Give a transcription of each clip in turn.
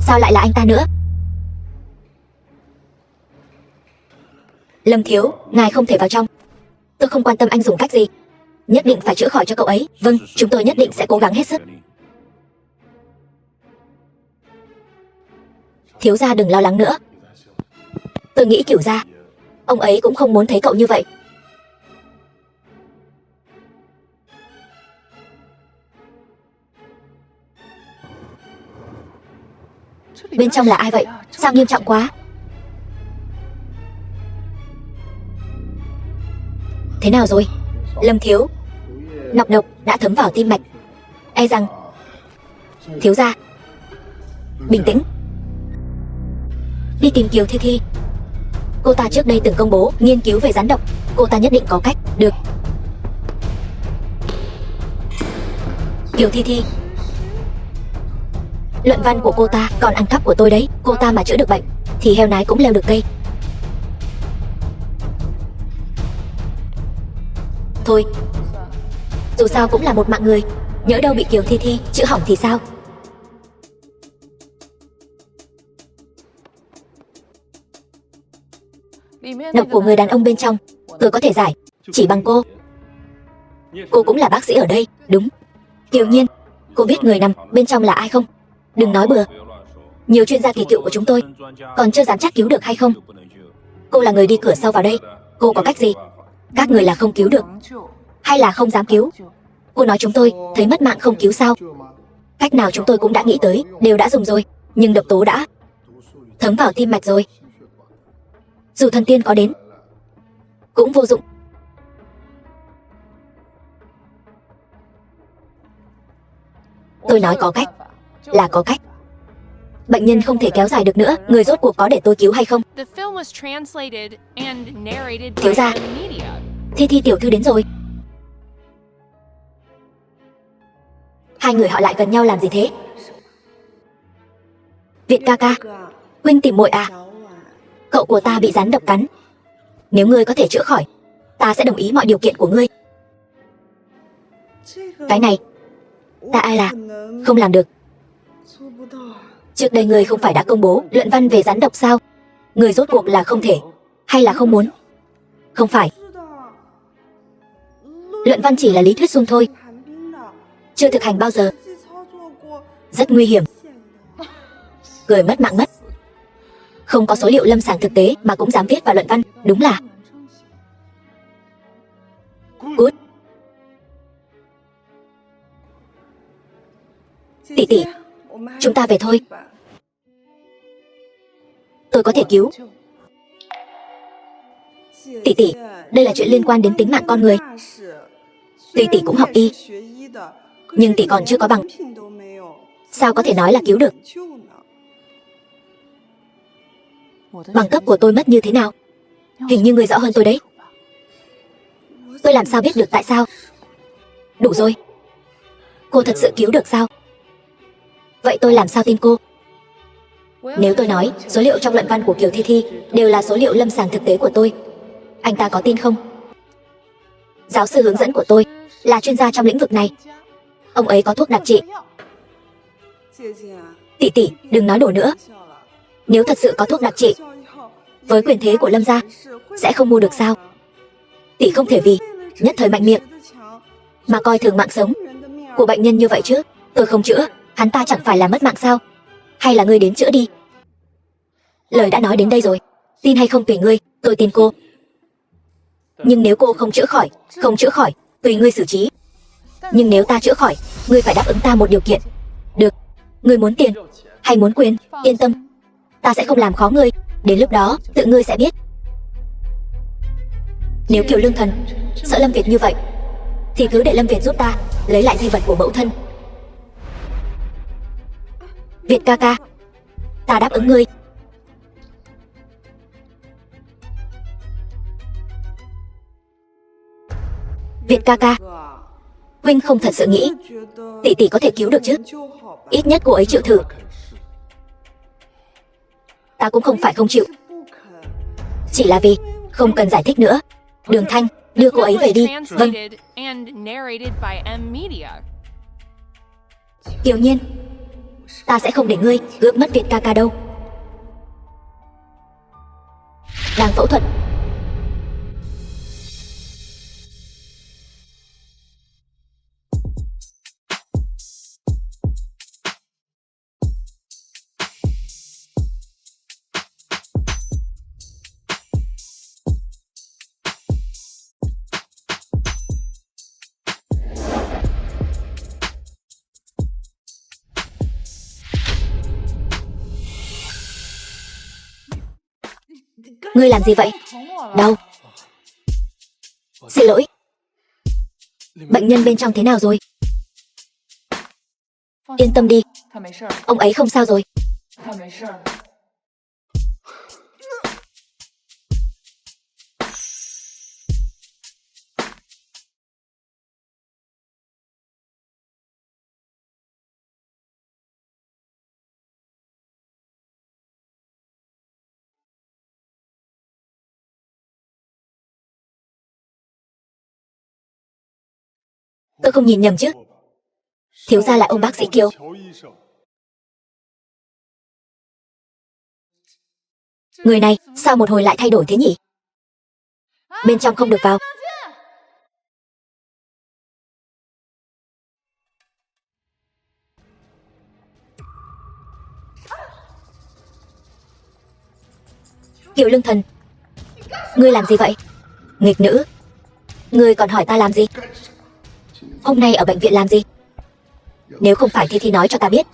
Sao lại là anh ta nữa? Lâm thiếu, ngài không thể vào trong. Tôi không quan tâm anh dùng cách gì, nhất định phải chữa khỏi cho cậu ấy. Vâng, chúng tôi nhất định sẽ cố gắng hết sức. Thiếu gia đừng lo lắng nữa. Tôi nghĩ Cửu gia, ông ấy cũng không muốn thấy cậu như vậy. Bên trong là ai vậy? Sao nghiêm trọng quá? Thế nào rồi? Lâm thiếu, nọc độc đã thấm vào tim mạch, e rằng... Thiếu gia, bình tĩnh. Đi tìm Kiều Thi Thi. Cô ta trước đây từng công bố nghiên cứu về rắn độc. Cô ta nhất định có cách. Được. Kiều Thi Thi, luận văn của cô ta còn ăn cắp của tôi đấy. Cô ta mà chữa được bệnh thì heo nái cũng leo được cây. Thôi, dù sao cũng là một mạng người, nhỡ đâu bị Kiều Thi Thi chữa hỏng thì sao? Độc của người đàn ông bên trong tôi có thể giải chỉ bằng cô. Cô cũng là bác sĩ ở đây, đúng? Kiều Nhiên, cô biết người nằm bên trong là ai không? Đừng nói bừa. Nhiều chuyên gia kỳ cựu của chúng tôi còn chưa dám chắc cứu được hay không. Cô là người đi cửa sau vào đây, cô có cách gì? Các người là không cứu được hay là không dám cứu? Cô nói chúng tôi thấy mất mạng không cứu sao? Cách nào chúng tôi cũng đã nghĩ tới, đều đã dùng rồi, nhưng độc tố đã thấm vào tim mạch rồi. Dù thần tiên có đến cũng vô dụng. Tôi nói có cách là có cách. Bệnh nhân không thể kéo dài được nữa. Người rốt cuộc có để tôi cứu hay không? Thiếu gia, Thi Thi tiểu thư đến rồi. Hai người họ lại gần nhau làm gì thế? Việt ca ca, huynh tìm muội à? Cậu của ta bị rắn độc cắn. Nếu ngươi có thể chữa khỏi, ta sẽ đồng ý mọi điều kiện của ngươi. Cái này ta ai là không làm được. Trước đây ngươi không phải đã công bố luận văn về rắn độc sao? Ngươi rốt cuộc là không thể hay là không muốn? Không phải. Luận văn chỉ là lý thuyết suông thôi, chưa thực hành bao giờ. Rất nguy hiểm. Người mất mạng mất. Không có số liệu lâm sàng thực tế mà cũng dám viết vào luận văn, đúng là cút. Tỷ tỷ, chúng ta về thôi. Tôi có thể cứu. Tỷ tỷ, đây là chuyện liên quan đến tính mạng con người. Tuy tỷ cũng học y, nhưng tỷ còn chưa có bằng, sao có thể nói là cứu được? Bằng cấp của tôi mất như thế nào? Hình như người rõ hơn tôi đấy. Tôi làm sao biết được tại sao? Đủ rồi. Cô thật sự cứu được sao? Vậy tôi làm sao tin cô? Nếu tôi nói số liệu trong luận văn của Kiều Thi Thi đều là số liệu lâm sàng thực tế của tôi, anh ta có tin không? Giáo sư hướng dẫn của tôi là chuyên gia trong lĩnh vực này. Ông ấy có thuốc đặc trị. Tỷ tỷ, đừng nói đùa nữa. Nếu thật sự có thuốc đặc trị, với quyền thế của Lâm gia, sẽ không mua được sao? Tỷ không thể vì nhất thời mạnh miệng mà coi thường mạng sống của bệnh nhân như vậy chứ. Tôi không chữa, hắn ta chẳng phải là mất mạng sao? Hay là ngươi đến chữa đi? Lời đã nói đến đây rồi, tin hay không tùy ngươi, tôi tin cô. Nhưng nếu cô không chữa khỏi, tùy ngươi xử trí. Nhưng nếu ta chữa khỏi, ngươi phải đáp ứng ta một điều kiện. Được, ngươi muốn tiền hay muốn quyền? Yên tâm, ta sẽ không làm khó ngươi. Đến lúc đó, tự ngươi sẽ biết. Nếu Kiều Lương Thần sợ Lâm Việt như vậy, thì cứ để Lâm Việt giúp ta lấy lại di vật của mẫu thân. Việt ca ca, ta đáp ứng ngươi. Việt ca ca, huynh không thật sự nghĩ tỷ tỷ có thể cứu được chứ? Ít nhất cô ấy chịu thử. Ta cũng không phải không chịu, chỉ là vì không cần giải thích nữa. Đường Thanh, đưa cô ấy về đi. Vâng. Kiều Nhiên, Ta sẽ không để ngươi cướp mất Việt ca ca đâu. Đang phẫu thuật. Ngươi làm gì vậy? Đau. Xin lỗi. Bệnh nhân bên trong thế nào rồi? Yên tâm đi, ông ấy không sao rồi. Tôi không nhìn nhầm chứ? Thiếu gia là ông bác sĩ Kiều. Người này sao một hồi lại thay đổi thế nhỉ? Bên trong không được vào. Kiều Lương Thần, ngươi làm gì vậy? Nghịch nữ, ngươi còn hỏi ta làm gì? Hôm nay ở bệnh viện làm gì? Nếu không phải Thi nói cho ta biết,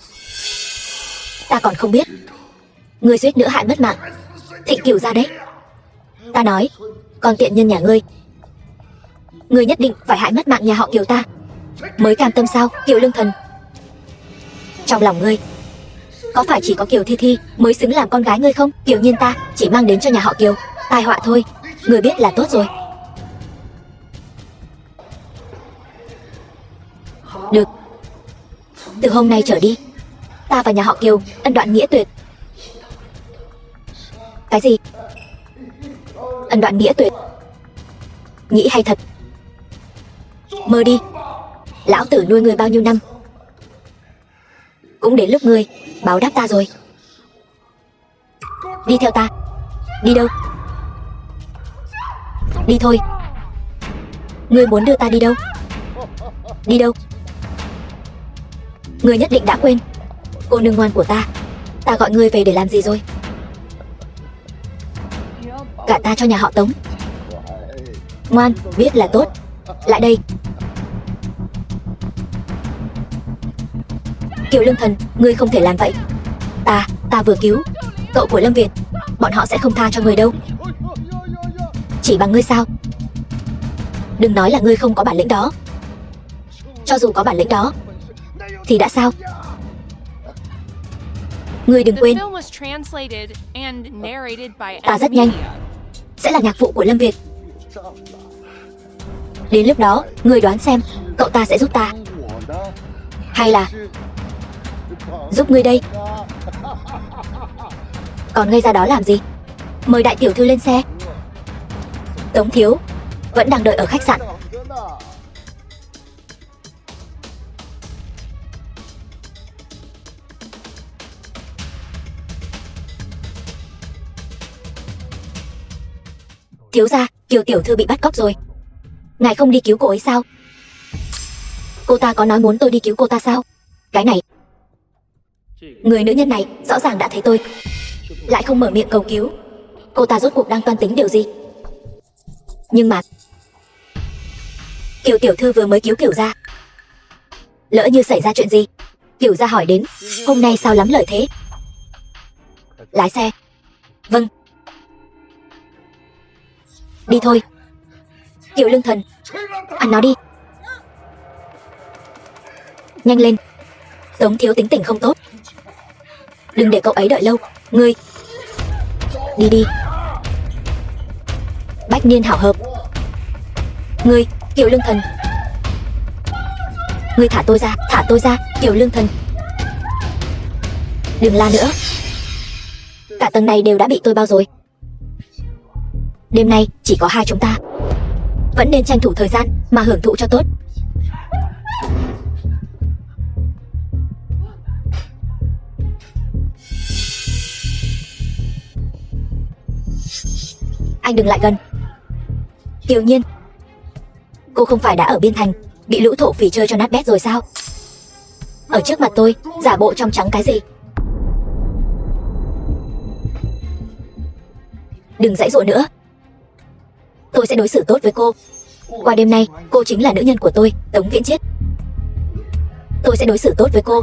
ta còn không biết. Ngươi suýt nữa hại mất mạng Thịnh Cửu gia đấy. Ta nói, con tiện nhân nhà ngươi, ngươi nhất định phải hại mất mạng nhà họ Kiều ta mới cam tâm sao, Kiều Lương Thần? Trong lòng ngươi có phải chỉ có Kiều Thi mới xứng làm con gái ngươi không? Kiều Nhiên ta chỉ mang đến cho nhà họ Kiều tai họa thôi, ngươi biết là tốt rồi. Được, từ hôm nay trở đi, ta và nhà họ Kiều ân đoạn nghĩa tuyệt. Cái gì? Ân đoạn nghĩa tuyệt? Nghĩ hay thật. Mơ đi. Lão tử nuôi ngươi bao nhiêu năm, cũng đến lúc ngươi báo đáp ta rồi. Đi theo ta. Đi đâu? Đi thôi. Ngươi muốn đưa ta đi đâu? Đi đâu? Ngươi nhất định đã quên cô nương ngoan của ta. Ta gọi ngươi về để làm gì rồi? Gả ta cho nhà họ Tống. Ngoan, biết là tốt. Lại đây. Kiều Lương Thần, ngươi không thể làm vậy. Ta vừa cứu cậu của Lâm Việt, bọn họ sẽ không tha cho ngươi đâu. Chỉ bằng ngươi sao? Đừng nói là ngươi không có bản lĩnh đó. Cho dù có bản lĩnh đó thì đã sao? Ngươi đừng quên, ta rất nhanh sẽ là nhạc phụ của Lâm Việt. Đến lúc đó, ngươi đoán xem cậu ta sẽ giúp ta hay là giúp ngươi đây? Còn ngây ra đó làm gì? Mời đại tiểu thư lên xe. Tống thiếu vẫn đang đợi ở khách sạn. Thiếu gia, Kiều tiểu thư bị bắt cóc rồi. Ngài không đi cứu cô ấy sao? Cô ta có nói muốn tôi đi cứu cô ta sao? Cái này, người nữ nhân này rõ ràng đã thấy tôi, lại không mở miệng cầu cứu. Cô ta rốt cuộc đang toan tính điều gì? Nhưng mà Kiều tiểu thư vừa mới cứu Kiều gia, lỡ như xảy ra chuyện gì, Kiều gia hỏi đến, hôm nay sao lắm lời thế? Lái xe. Vâng. Đi thôi. Kiều Lương Thần, ăn nó đi. Nhanh lên. Tống thiếu tính tình không tốt, đừng để cậu ấy đợi lâu. Ngươi đi đi. Bách niên hảo hợp. Ngươi, Kiều Lương Thần, ngươi thả tôi ra, thả tôi ra, Kiều Lương Thần. Đừng la nữa. Cả tầng này đều đã bị tôi bao rồi. Đêm nay chỉ có hai chúng ta, vẫn nên tranh thủ thời gian mà hưởng thụ cho tốt. Anh đừng lại gần. Kiều Nhiên, cô không phải đã ở Biên Thành bị lũ thổ phỉ chơi cho nát bét rồi sao? Ở trước mặt tôi giả bộ trong trắng cái gì? Đừng giãy giụa nữa. Tôi sẽ đối xử tốt với cô. Qua đêm nay, cô chính là nữ nhân của tôi, Tống Viễn Chiết. Tôi sẽ đối xử tốt với cô.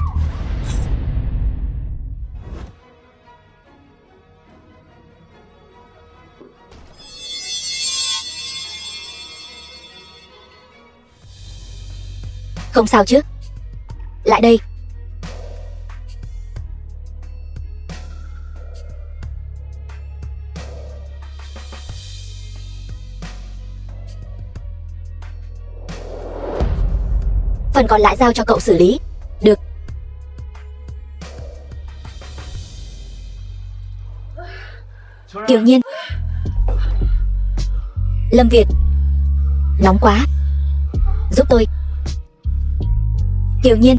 Không sao chứ? Lại đây. Phần còn lại giao cho cậu xử lý. Được. Kiều Nhiên, Lâm Việt, nóng quá, giúp tôi. Kiều Nhiên,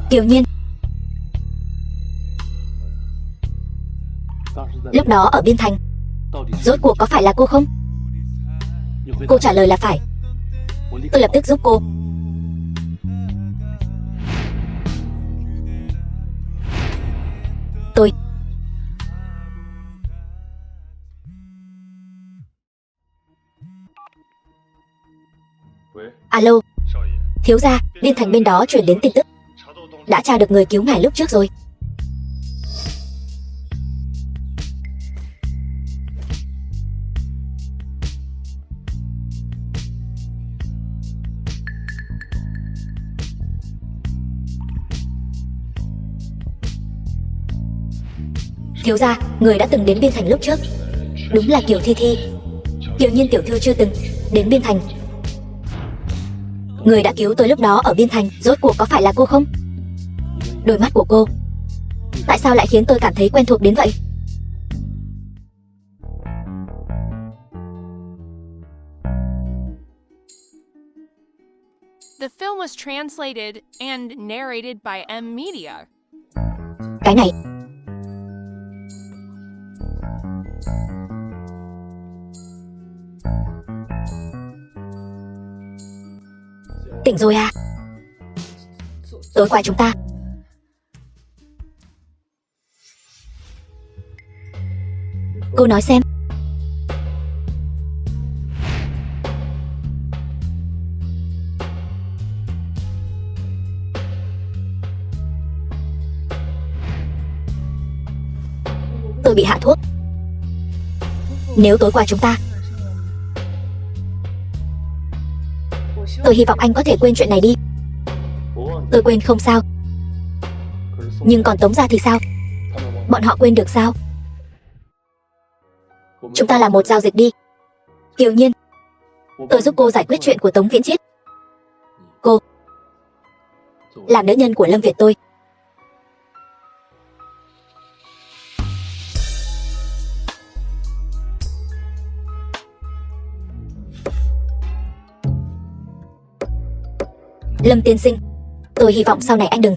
Kiều Nhiên. Lúc đó ở Biên Thành, rốt cuộc có phải là cô không? Cô trả lời là phải. Tôi lập tức giúp cô. Tôi. Alo, thiếu gia, Biên Thành bên đó chuyển đến tin tức. Đã tra được người cứu ngài lúc trước rồi. Thiếu gia, người đã từng đến Biên Thành lúc trước đúng là Kiều Thi Thi. Kiều Nhiên tiểu thư chưa từng đến Biên Thành. Người đã cứu tôi lúc đó ở Biên Thành, rốt cuộc có phải là cô không? Đôi mắt của cô, tại sao lại khiến tôi cảm thấy quen thuộc đến vậy? The film was translated and narrated by M Media. Cái này. Tỉnh rồi à? Tối qua chúng ta cô nói xem. Tôi bị hạ thuốc. Nếu tối qua chúng ta, tôi hy vọng anh có thể quên chuyện này đi. Tôi quên không sao. Nhưng còn Tống gia thì sao? Bọn họ quên được sao? Chúng ta làm một giao dịch đi. Kiều Nhiên, tôi giúp cô giải quyết chuyện của Tống Viễn Chiết. Cô làm nữ nhân của Lâm Việt tôi. Lâm tiên sinh, tôi hy vọng sau này anh đừng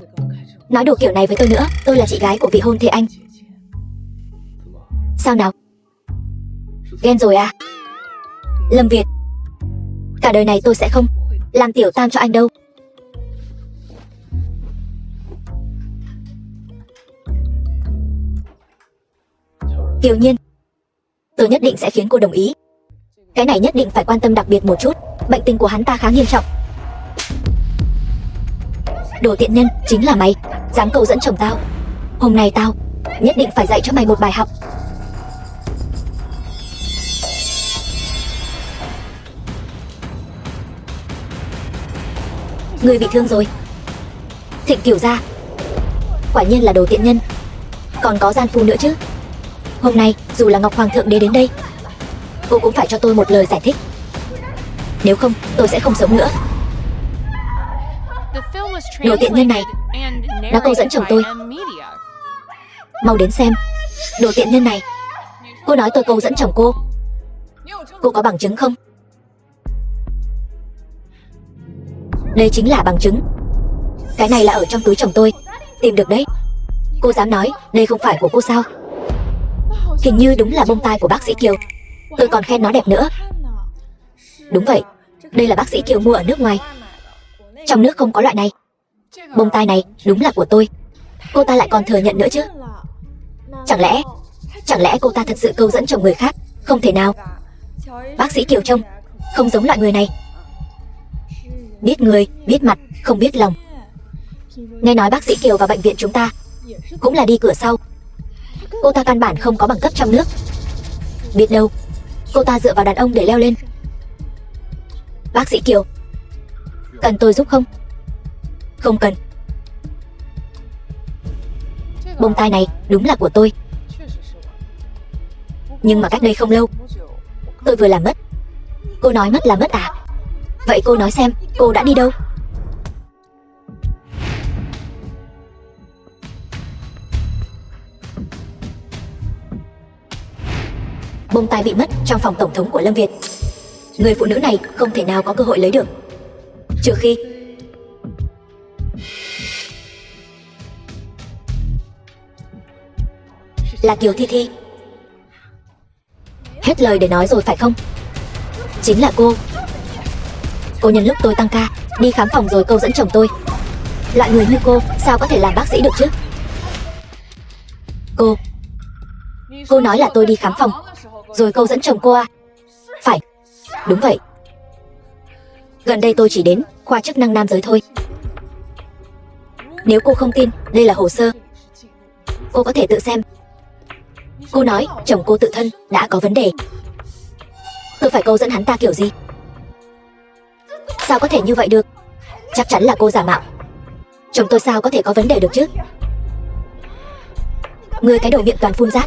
nói đồ kiểu này với tôi nữa. Tôi là chị gái của vị hôn thê anh. Sao nào? Ghen rồi à? Lâm Việt, cả đời này tôi sẽ không làm tiểu tam cho anh đâu. Kiều Nhiên, tôi nhất định sẽ khiến cô đồng ý. Cái này nhất định phải quan tâm đặc biệt một chút. Bệnh tình của hắn ta khá nghiêm trọng. Đồ tiện nhân, chính là mày, dám câu dẫn chồng tao. Hôm nay tao nhất định phải dạy cho mày một bài học. Người bị thương rồi. Thịnh Kiều gia, quả nhiên là đồ tiện nhân. Còn có gian phu nữa chứ. Hôm nay dù là Ngọc Hoàng thượng đế đến đây, cô cũng phải cho tôi một lời giải thích. Nếu không tôi sẽ không sống nữa. Đồ tiện nhân này, nó câu dẫn chồng tôi. Mau đến xem Đồ tiện nhân này. Cô nói tôi câu dẫn chồng cô. Cô có bằng chứng không? Đây chính là bằng chứng. Cái này là ở trong túi chồng tôi. Tìm được đấy. Cô dám nói đây không phải của cô sao? Hình như đúng là bông tai của bác sĩ Kiều. Tôi còn khen nó đẹp nữa. Đúng vậy. Đây là bác sĩ Kiều mua ở nước ngoài. Trong nước không có loại này. Bông tai này đúng là của tôi. Cô ta lại còn thừa nhận nữa chứ. Chẳng lẽ cô ta thật sự câu dẫn chồng người khác? Không thể nào. Bác sĩ Kiều trông không giống loại người này. Biết người, biết mặt, không biết lòng. Nghe nói bác sĩ Kiều vào bệnh viện chúng ta cũng là đi cửa sau. Cô ta căn bản không có bằng cấp trong nước. Biết đâu cô ta dựa vào đàn ông để leo lên. Bác sĩ Kiều, cần tôi giúp không? Không cần. Bông tai này đúng là của tôi. Nhưng mà cách đây không lâu tôi vừa làm mất. Cô nói mất là mất à? Vậy cô nói xem cô đã đi đâu? Bông tai bị mất trong phòng tổng thống của Lâm Việt. Người phụ nữ này không thể nào có cơ hội lấy được, trừ khi là Kiều Thi Thi. Hết lời để nói rồi phải không? Chính là cô. Cô nhân lúc tôi tăng ca đi khám phòng rồi câu dẫn chồng tôi. Loại người như cô sao có thể làm bác sĩ được chứ? Cô nói là tôi đi khám phòng rồi câu dẫn chồng cô à? Phải, đúng vậy. Gần đây tôi chỉ đến khoa chức năng nam giới thôi. Nếu cô không tin đây là hồ sơ, cô có thể tự xem. Cô nói chồng cô tự thân đã có vấn đề. Tôi phải câu dẫn hắn ta kiểu gì? Sao có thể như vậy được? Chắc chắn là cô giả mạo. Chồng tôi sao có thể có vấn đề được chứ? Ngươi cái đầu miệng toàn phun rác,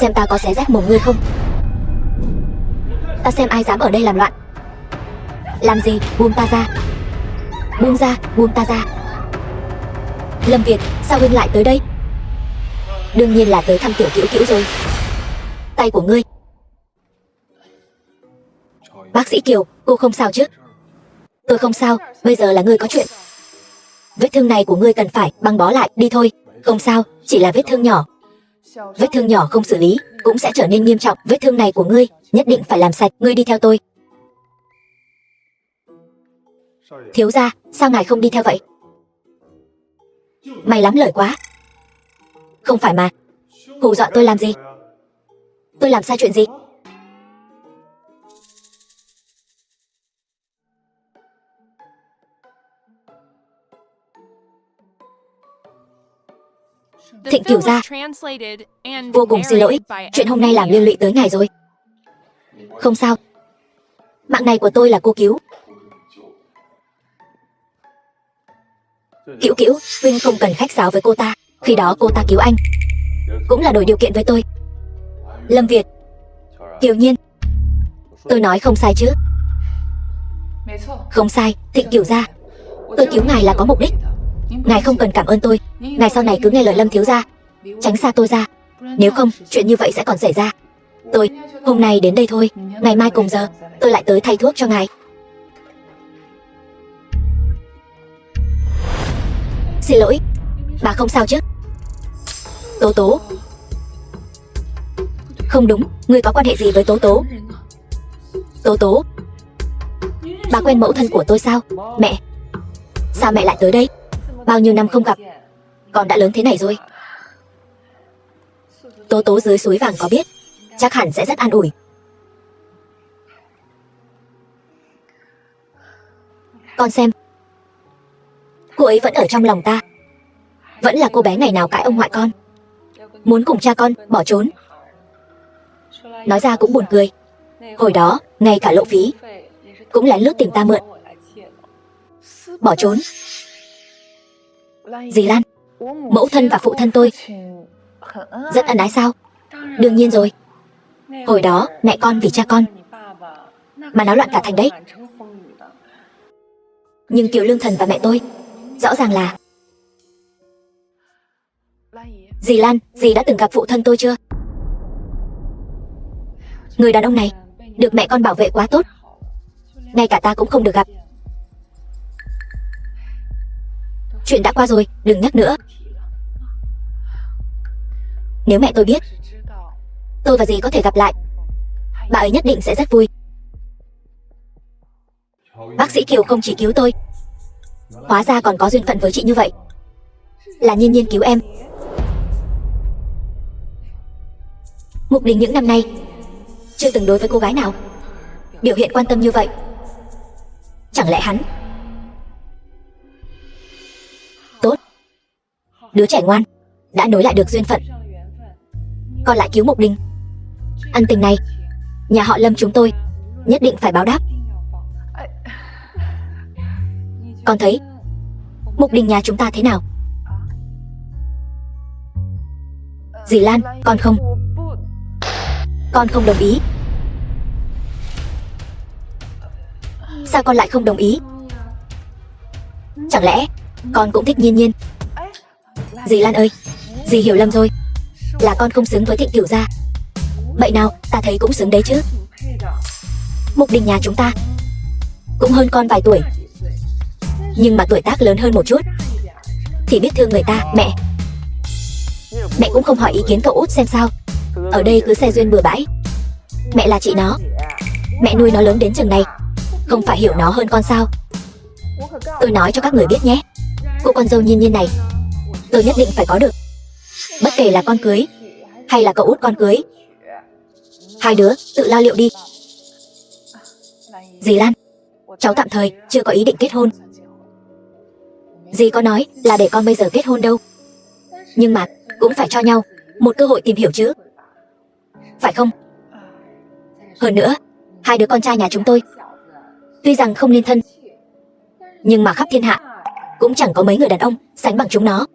xem ta có xé rách mồm ngươi không? Ta xem ai dám ở đây làm loạn. Làm gì? Buông ta ra. Buông ra, buông ta ra. Lâm Việt, sao huynh lại tới đây? Đương nhiên là tới thăm tiểu Cữu Cữu rồi. Tay của ngươi. Bác sĩ Kiều, cô không sao chứ? Tôi không sao, bây giờ là ngươi có chuyện. Vết thương này của ngươi cần phải băng bó lại, đi thôi. Không sao, chỉ là vết thương nhỏ. Vết thương nhỏ không xử lý cũng sẽ trở nên nghiêm trọng. Vết thương này của ngươi nhất định phải làm sạch. Ngươi đi theo tôi. Thiếu gia, sao ngài không đi theo vậy? Mày lắm lời quá. Không phải mà. Hù dọa tôi làm gì? Tôi làm sai chuyện gì? Thịnh Cửu gia, vô cùng xin lỗi, chuyện hôm nay làm liên lụy tới ngài rồi. Không sao. Mạng này của tôi là cô cứu. Cữu Cữu, huynh không cần khách sáo với cô ta. Khi đó cô ta cứu anh cũng là đổi điều kiện với tôi. Lâm Việt, Kiều Nhiên, tôi nói không sai chứ? Không sai, Thịnh Cửu gia. Tôi cứu ngài là có mục đích. Ngài không cần cảm ơn tôi. Ngài sau này cứ nghe lời Lâm thiếu gia, tránh xa tôi ra. Nếu không, chuyện như vậy sẽ còn xảy ra. Tôi, hôm nay đến đây thôi. Ngày mai cùng giờ, tôi lại tới thay thuốc cho ngài. Xin lỗi, bà không sao chứ? Tố Tố. Không đúng, ngươi có quan hệ gì với Tố Tố? Tố Tố, bà quen mẫu thân của tôi sao? Mẹ, sao mẹ lại tới đây? Bao nhiêu năm không gặp, con đã lớn thế này rồi. Tố Tố dưới suối vàng có biết, chắc hẳn sẽ rất an ủi. Con xem, cô ấy vẫn ở trong lòng ta. Vẫn là cô bé ngày nào cãi ông ngoại con, muốn cùng cha con bỏ trốn. Nói ra cũng buồn cười. Hồi đó, ngay cả lộ phí cũng lén lút tìm ta mượn. Bỏ trốn. Dì Lan, mẫu thân và phụ thân tôi rất ân ái sao? Đương nhiên rồi. Hồi đó, mẹ con vì cha con mà náo loạn cả thành đấy. Nhưng Kiều Lương Thần và mẹ tôi rõ ràng là... Dì Lan, dì đã từng gặp phụ thân tôi chưa? Người đàn ông này được mẹ con bảo vệ quá tốt, ngay cả ta cũng không được gặp. Chuyện đã qua rồi, đừng nhắc nữa. Nếu mẹ tôi biết tôi và dì có thể gặp lại, bà ấy nhất định sẽ rất vui. Bác sĩ Kiều không chỉ cứu tôi, hóa ra còn có duyên phận với chị như vậy. Là Nhiên Nhiên cứu em. Mục Đình những năm nay chưa từng đối với cô gái nào biểu hiện quan tâm như vậy. Chẳng lẽ hắn... Tốt, đứa trẻ ngoan đã nối lại được duyên phận, còn lại cứu Mục Đình. Ân tình này nhà họ Lâm chúng tôi nhất định phải báo đáp. Con thấy Mục Đình nhà chúng ta thế nào? Dì Lan, con không đồng ý. Sao con lại không đồng ý? Chẳng lẽ con cũng thích Nhiên Nhiên? Dì Lan ơi, dì hiểu lầm rồi. Là con không xứng với Thịnh Cửu gia. Vậy nào, ta thấy cũng xứng đấy chứ. Mục Đình nhà chúng ta cũng hơn con vài tuổi, nhưng mà tuổi tác lớn hơn một chút thì biết thương người ta. Mẹ cũng không hỏi ý kiến cậu út xem sao. Ở đây cứ xe duyên bừa bãi. Mẹ là chị nó, mẹ nuôi nó lớn đến chừng này, không phải hiểu nó hơn con sao? Tôi nói cho các người biết nhé, cô con dâu Nhiên Nhiên này tôi nhất định phải có được. Bất kể là con cưới hay là cậu út con cưới, hai đứa tự lo liệu đi. Dì Lan, cháu tạm thời chưa có ý định kết hôn. Dì có nói là để con bây giờ kết hôn đâu, nhưng mà cũng phải cho nhau một cơ hội tìm hiểu chứ, phải không? Hơn nữa, hai đứa con trai nhà chúng tôi tuy rằng không liên thân, nhưng mà khắp thiên hạ cũng chẳng có mấy người đàn ông sánh bằng chúng nó.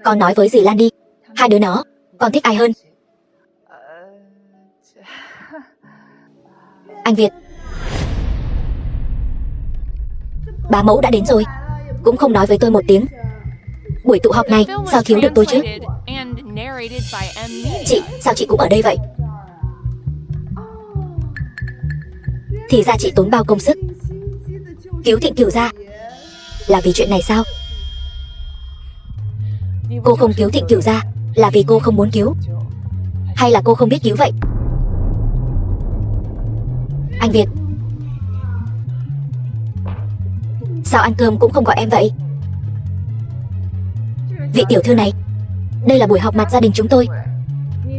Con nói với dì Lan đi, hai đứa nó con thích ai hơn? Anh Việt, bá mẫu đã đến rồi, cũng không nói với tôi một tiếng. Buổi tụ họp này sao thiếu được tôi chứ? Chị, sao chị cũng ở đây vậy? Thì ra chị tốn bao công sức cứu Thịnh Cửu gia là vì chuyện này sao? Cô không cứu Thịnh Cửu gia là vì cô không muốn cứu, hay là cô không biết cứu vậy? Anh Việt, sao ăn cơm cũng không gọi em vậy? Vị tiểu thư này, đây là buổi họp mặt gia đình chúng tôi.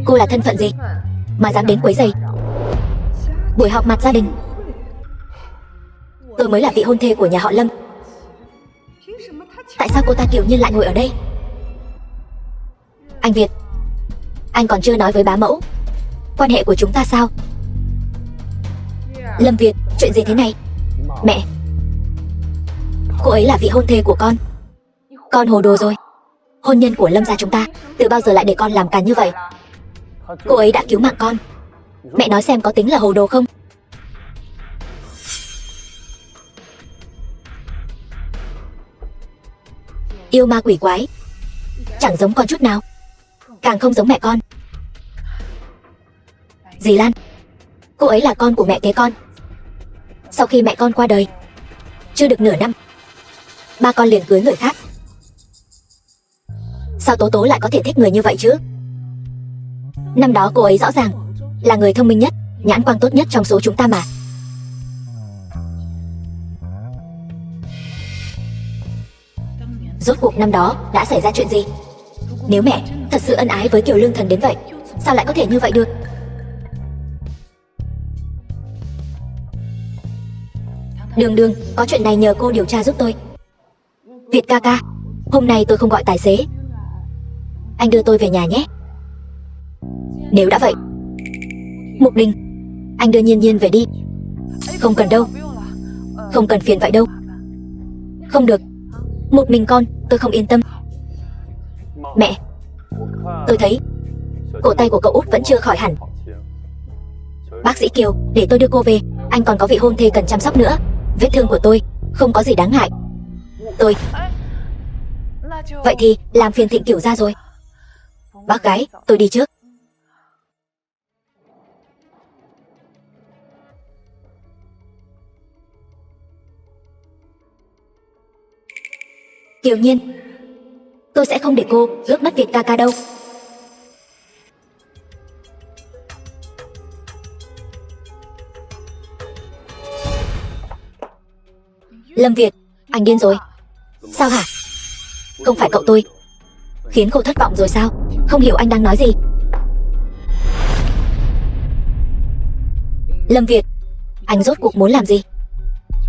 Cô là thân phận gì mà dám đến quấy rầy buổi họp mặt gia đình? Tôi mới là vị hôn thê của nhà họ Lâm. Tại sao cô ta Kiều Nhiên lại ngồi ở đây? Anh Việt, anh còn chưa nói với bá mẫu quan hệ của chúng ta sao? Lâm Việt, chuyện gì thế này? Mẹ, cô ấy là vị hôn thê của con hồ đồ rồi. Hôn nhân của Lâm gia chúng ta từ bao giờ lại để con làm càn như vậy? Cô ấy đã cứu mạng con, mẹ nói xem có tính là hồ đồ không? Yêu ma quỷ quái, chẳng giống con chút nào, càng không giống mẹ con. Dì Lan, cô ấy là con của mẹ kế con. Sau khi mẹ con qua đời, chưa được nửa năm, ba con liền cưới người khác. Sao Tố Tố lại có thể thích người như vậy chứ? Năm đó cô ấy rõ ràng là người thông minh nhất, nhãn quang tốt nhất trong số chúng ta mà. Rốt cuộc năm đó đã xảy ra chuyện gì? Nếu mẹ thật sự ân ái với Kiều Lương Thần đến vậy, sao lại có thể như vậy được? Đường, có chuyện này nhờ cô điều tra giúp tôi. Việt ca ca, hôm nay tôi không gọi tài xế, anh đưa tôi về nhà nhé. Nếu đã vậy, Mục Đình, anh đưa Nhiên Nhiên về đi. Không cần đâu, không cần phiền vậy đâu. Không được, một mình con tôi không yên tâm. Mẹ, tôi thấy cổ tay của cậu út vẫn chưa khỏi hẳn. Bác sĩ Kiều, để tôi đưa cô về, anh còn có vị hôn thê cần chăm sóc nữa. Vết thương của tôi không có gì đáng ngại. Vậy thì làm phiền Thịnh Cửu gia rồi. Bác gái, tôi đi trước. Kiều Nhiên, tôi sẽ không để cô ước mất Việt ca ca đâu. Lâm Việt, anh điên rồi. Sao hả? Không phải cậu tôi khiến cô thất vọng rồi sao? Không hiểu anh đang nói gì. Lâm Việt, anh rốt cuộc muốn làm gì?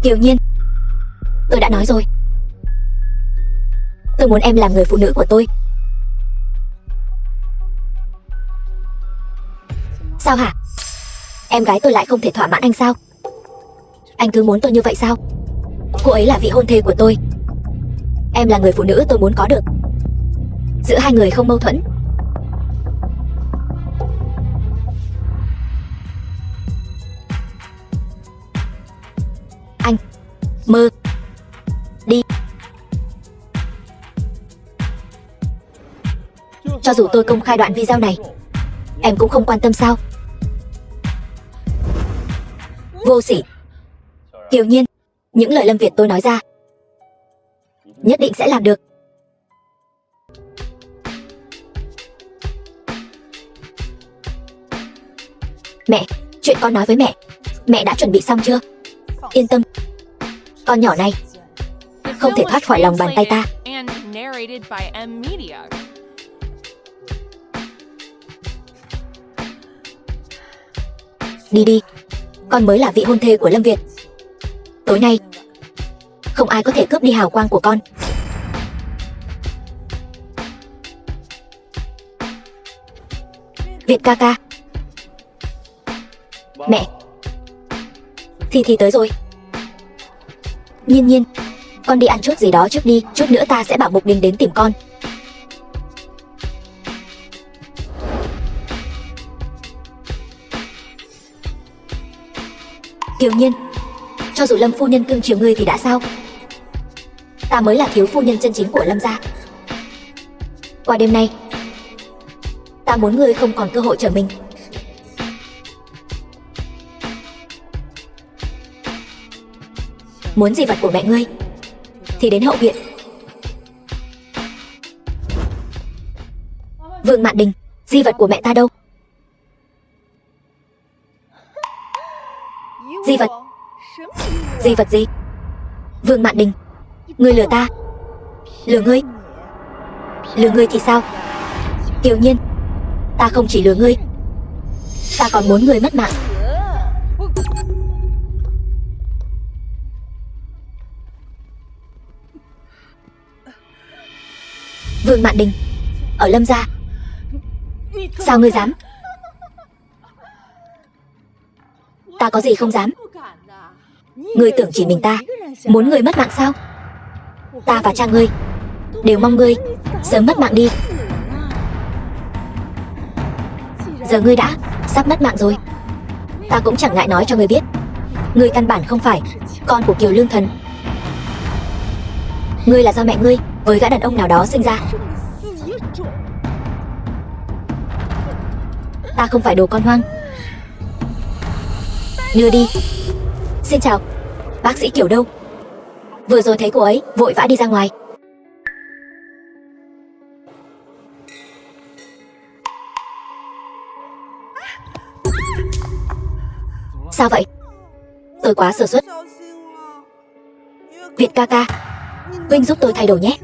Kiều Nhiên, tôi đã nói rồi, tôi muốn em làm người phụ nữ của tôi. Sao hả? Em gái tôi lại không thể thỏa mãn anh sao? Anh cứ muốn tôi như vậy sao? Cô ấy là vị hôn thê của tôi. Em là người phụ nữ tôi muốn có được. Giữa hai người không mâu thuẫn. Anh mơ đi. Cho dù tôi công khai đoạn video này, em cũng không quan tâm sao? Vô sỉ. Kiều Nhiên, những lời Lâm Việt tôi nói ra nhất định sẽ làm được. Mẹ, chuyện con nói với mẹ đã chuẩn bị xong chưa? Yên tâm, con nhỏ này không thể thoát khỏi lòng bàn tay ta. And narrated by M Media. Đi đi, con mới là vị hôn thê của Lâm Việt. Tối nay không ai có thể cướp đi hào quang của con. Việt ca ca. Mẹ, Thi tới rồi. Nhiên Nhiên, con đi ăn chút gì đó trước đi, chút nữa ta sẽ bảo Mục Đình đến tìm con. Kiều Nhiên, cho dù Lâm phu nhân cưng chiều ngươi thì đã sao? Ta mới là thiếu phu nhân chân chính của Lâm gia. Qua đêm nay, ta muốn ngươi không còn cơ hội trở mình. Muốn di vật của mẹ ngươi thì đến hậu viện. Vương Mạn Đình, di vật của mẹ ta đâu? Di vật? Di vật gì? Vương Mạn Đình, ngươi lừa ta. Lừa ngươi? Lừa ngươi thì sao? Kiều Nhiên, ta không chỉ lừa ngươi, ta còn muốn ngươi mất mạng. Vương Mạn Đình, ở Lâm gia, sao ngươi dám? Ta có gì không dám? Ngươi tưởng chỉ mình ta muốn ngươi mất mạng sao? Ta và cha ngươi đều mong ngươi sớm mất mạng đi. Giờ ngươi đã sắp mất mạng rồi, ta cũng chẳng ngại nói cho ngươi biết, ngươi căn bản không phải con của Kiều Lương Thần. Ngươi là do mẹ ngươi với gã đàn ông nào đó sinh ra. Ta không phải đồ con hoang. Đưa đi. Xin chào, bác sĩ Kiều đâu? Vừa rồi thấy cô ấy vội vã đi ra ngoài. Sao vậy? Tôi quá sơ suất. Việt ca ca, huynh giúp tôi thay đồ nhé.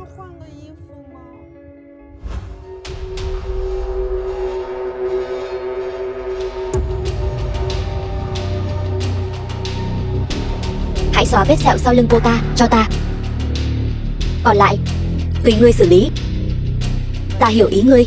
Hãy xóa vết sẹo sau lưng cô ta cho ta. Còn lại tùy ngươi xử lý. Ta hiểu ý ngươi.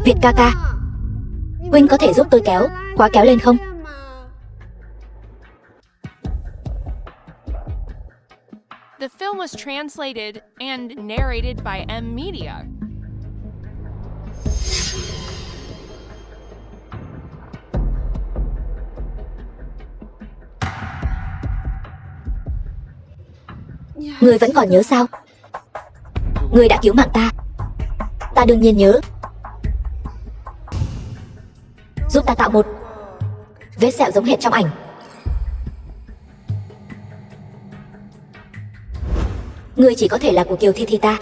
Việt ca ca, huynh có thể giúp tôi kéo Quá kéo lên không? The film was translated and narrated by M Media. Ngươi vẫn còn nhớ sao? Ngươi đã cứu mạng ta. Ta đương nhiên nhớ. Giúp ta tạo một vết sẹo giống hệt trong ảnh. Ngươi chỉ có thể là của Kiều Thi ta.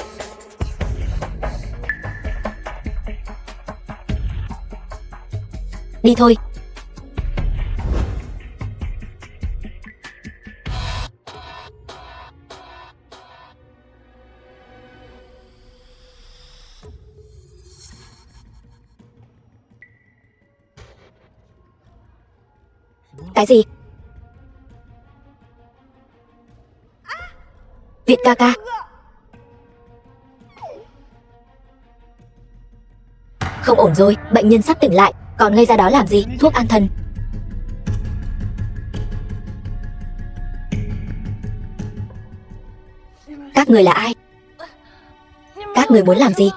Đi thôi. Cái gì? Việt ca ca. Không ổn rồi, bệnh nhân sắp tỉnh lại, còn ngây ra đó làm gì? Thuốc an thần. Các người là ai? Các người muốn làm gì?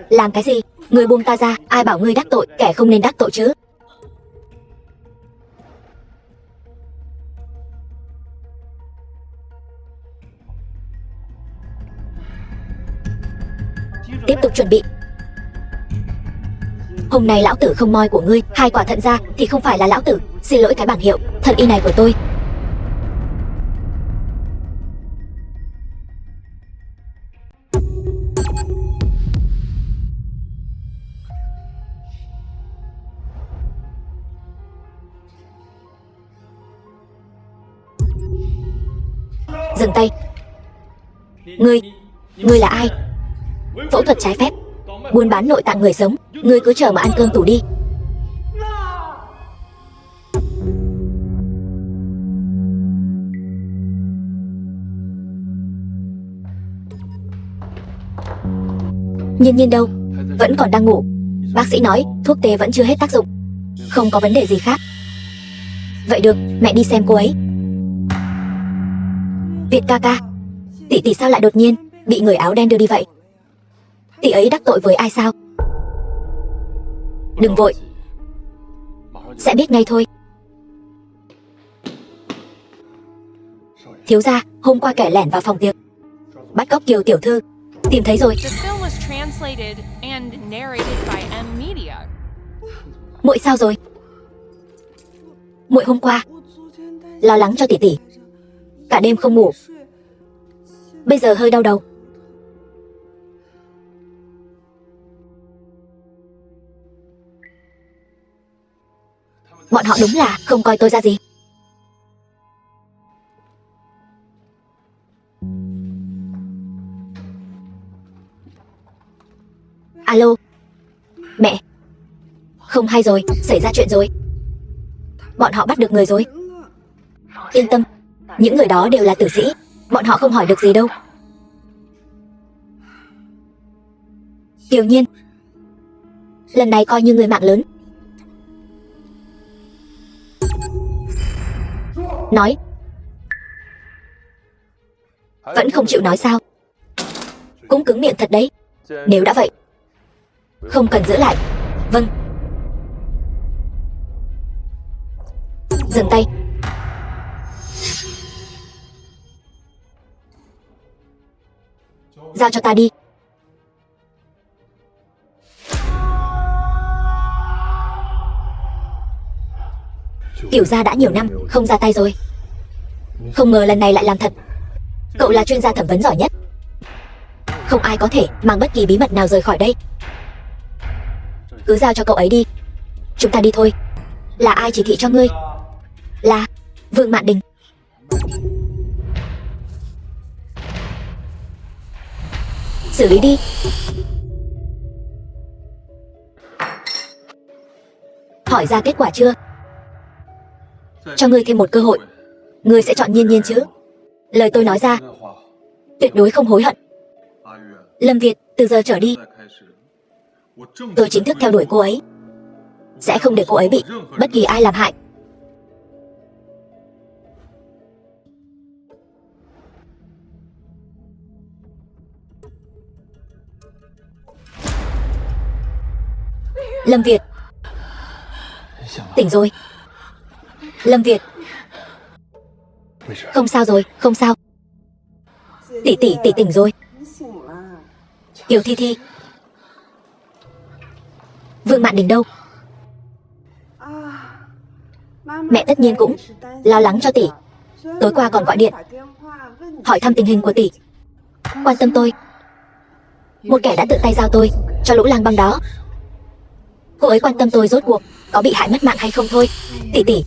Làm cái gì? Người buông ta ra, ai bảo ngươi đắc tội, kẻ không nên đắc tội chứ. Tiếp tục chuẩn bị. Hôm nay lão tử không moi của ngươi, 2 quả thận ra thì không phải là lão tử. Xin lỗi cái bảng hiệu, thận y này của tôi. Dừng tay. Ngươi là ai? Phẫu thuật trái phép, buôn bán nội tạng người sống. Ngươi cứ chờ mà ăn cơm tủ đi. Nhiên Nhiên đâu? Vẫn còn đang ngủ. Bác sĩ nói thuốc tê vẫn chưa hết tác dụng, không có vấn đề gì khác. Vậy được, mẹ đi xem cô ấy. Việt ca ca, tỷ sao lại đột nhiên bị người áo đen đưa đi vậy? Tỷ ấy đắc tội với ai sao? Đừng vội, sẽ biết ngay thôi. Thiếu gia, hôm qua kẻ lẻn vào phòng tiệc, bắt cóc Kiều tiểu thư, tìm thấy rồi. The film was translated and narrated by M Media. Muội sao rồi? Muội hôm qua lo lắng cho tỷ, cả đêm không ngủ, bây giờ hơi đau đầu. Bọn họ đúng là không coi tôi ra gì. Alo, mẹ. Không hay rồi, xảy ra chuyện rồi. Bọn họ bắt được người rồi. Yên tâm, những người đó đều là tử sĩ, bọn họ không hỏi được gì đâu. Kiều Nhiên, lần này coi như người mạng lớn. Nói. Vẫn không chịu nói sao? Cũng cứng miệng thật đấy. Nếu đã vậy, không cần giữ lại. Vâng. Dừng tay. Giao cho ta đi. Kiểu gia đã nhiều năm không ra tay rồi, không ngờ lần này lại làm thật. Cậu là chuyên gia thẩm vấn giỏi nhất, không ai có thể mang bất kỳ bí mật nào rời khỏi đây. Cứ giao cho cậu ấy đi. Chúng ta đi thôi. Là ai chỉ thị cho ngươi? Là Vương Mạn Đình. Xử lý đi. Hỏi ra kết quả chưa? Cho ngươi thêm một cơ hội. Ngươi sẽ chọn Nhiên Nhiên chứ? Lời tôi nói ra tuyệt đối không hối hận. Lâm Việt, từ giờ trở đi tôi chính thức theo đuổi cô ấy. sẽ không để cô ấy bị bất kỳ ai làm hại. Lâm Việt, tỉnh rồi. Lâm Việt, không sao rồi, không sao. Tỷ tỉnh rồi. Kiều Thi Thi, Vương Mạn Đình đâu? Mẹ tất nhiên cũng lo lắng cho tỷ. Tối qua còn gọi điện hỏi thăm tình hình của tỷ, quan tâm tôi. Một kẻ đã tự tay giao tôi cho lũ lang băm đó. Cô ấy quan tâm tôi rốt cuộc có bị hại mất mạng hay không thôi. Tỷ,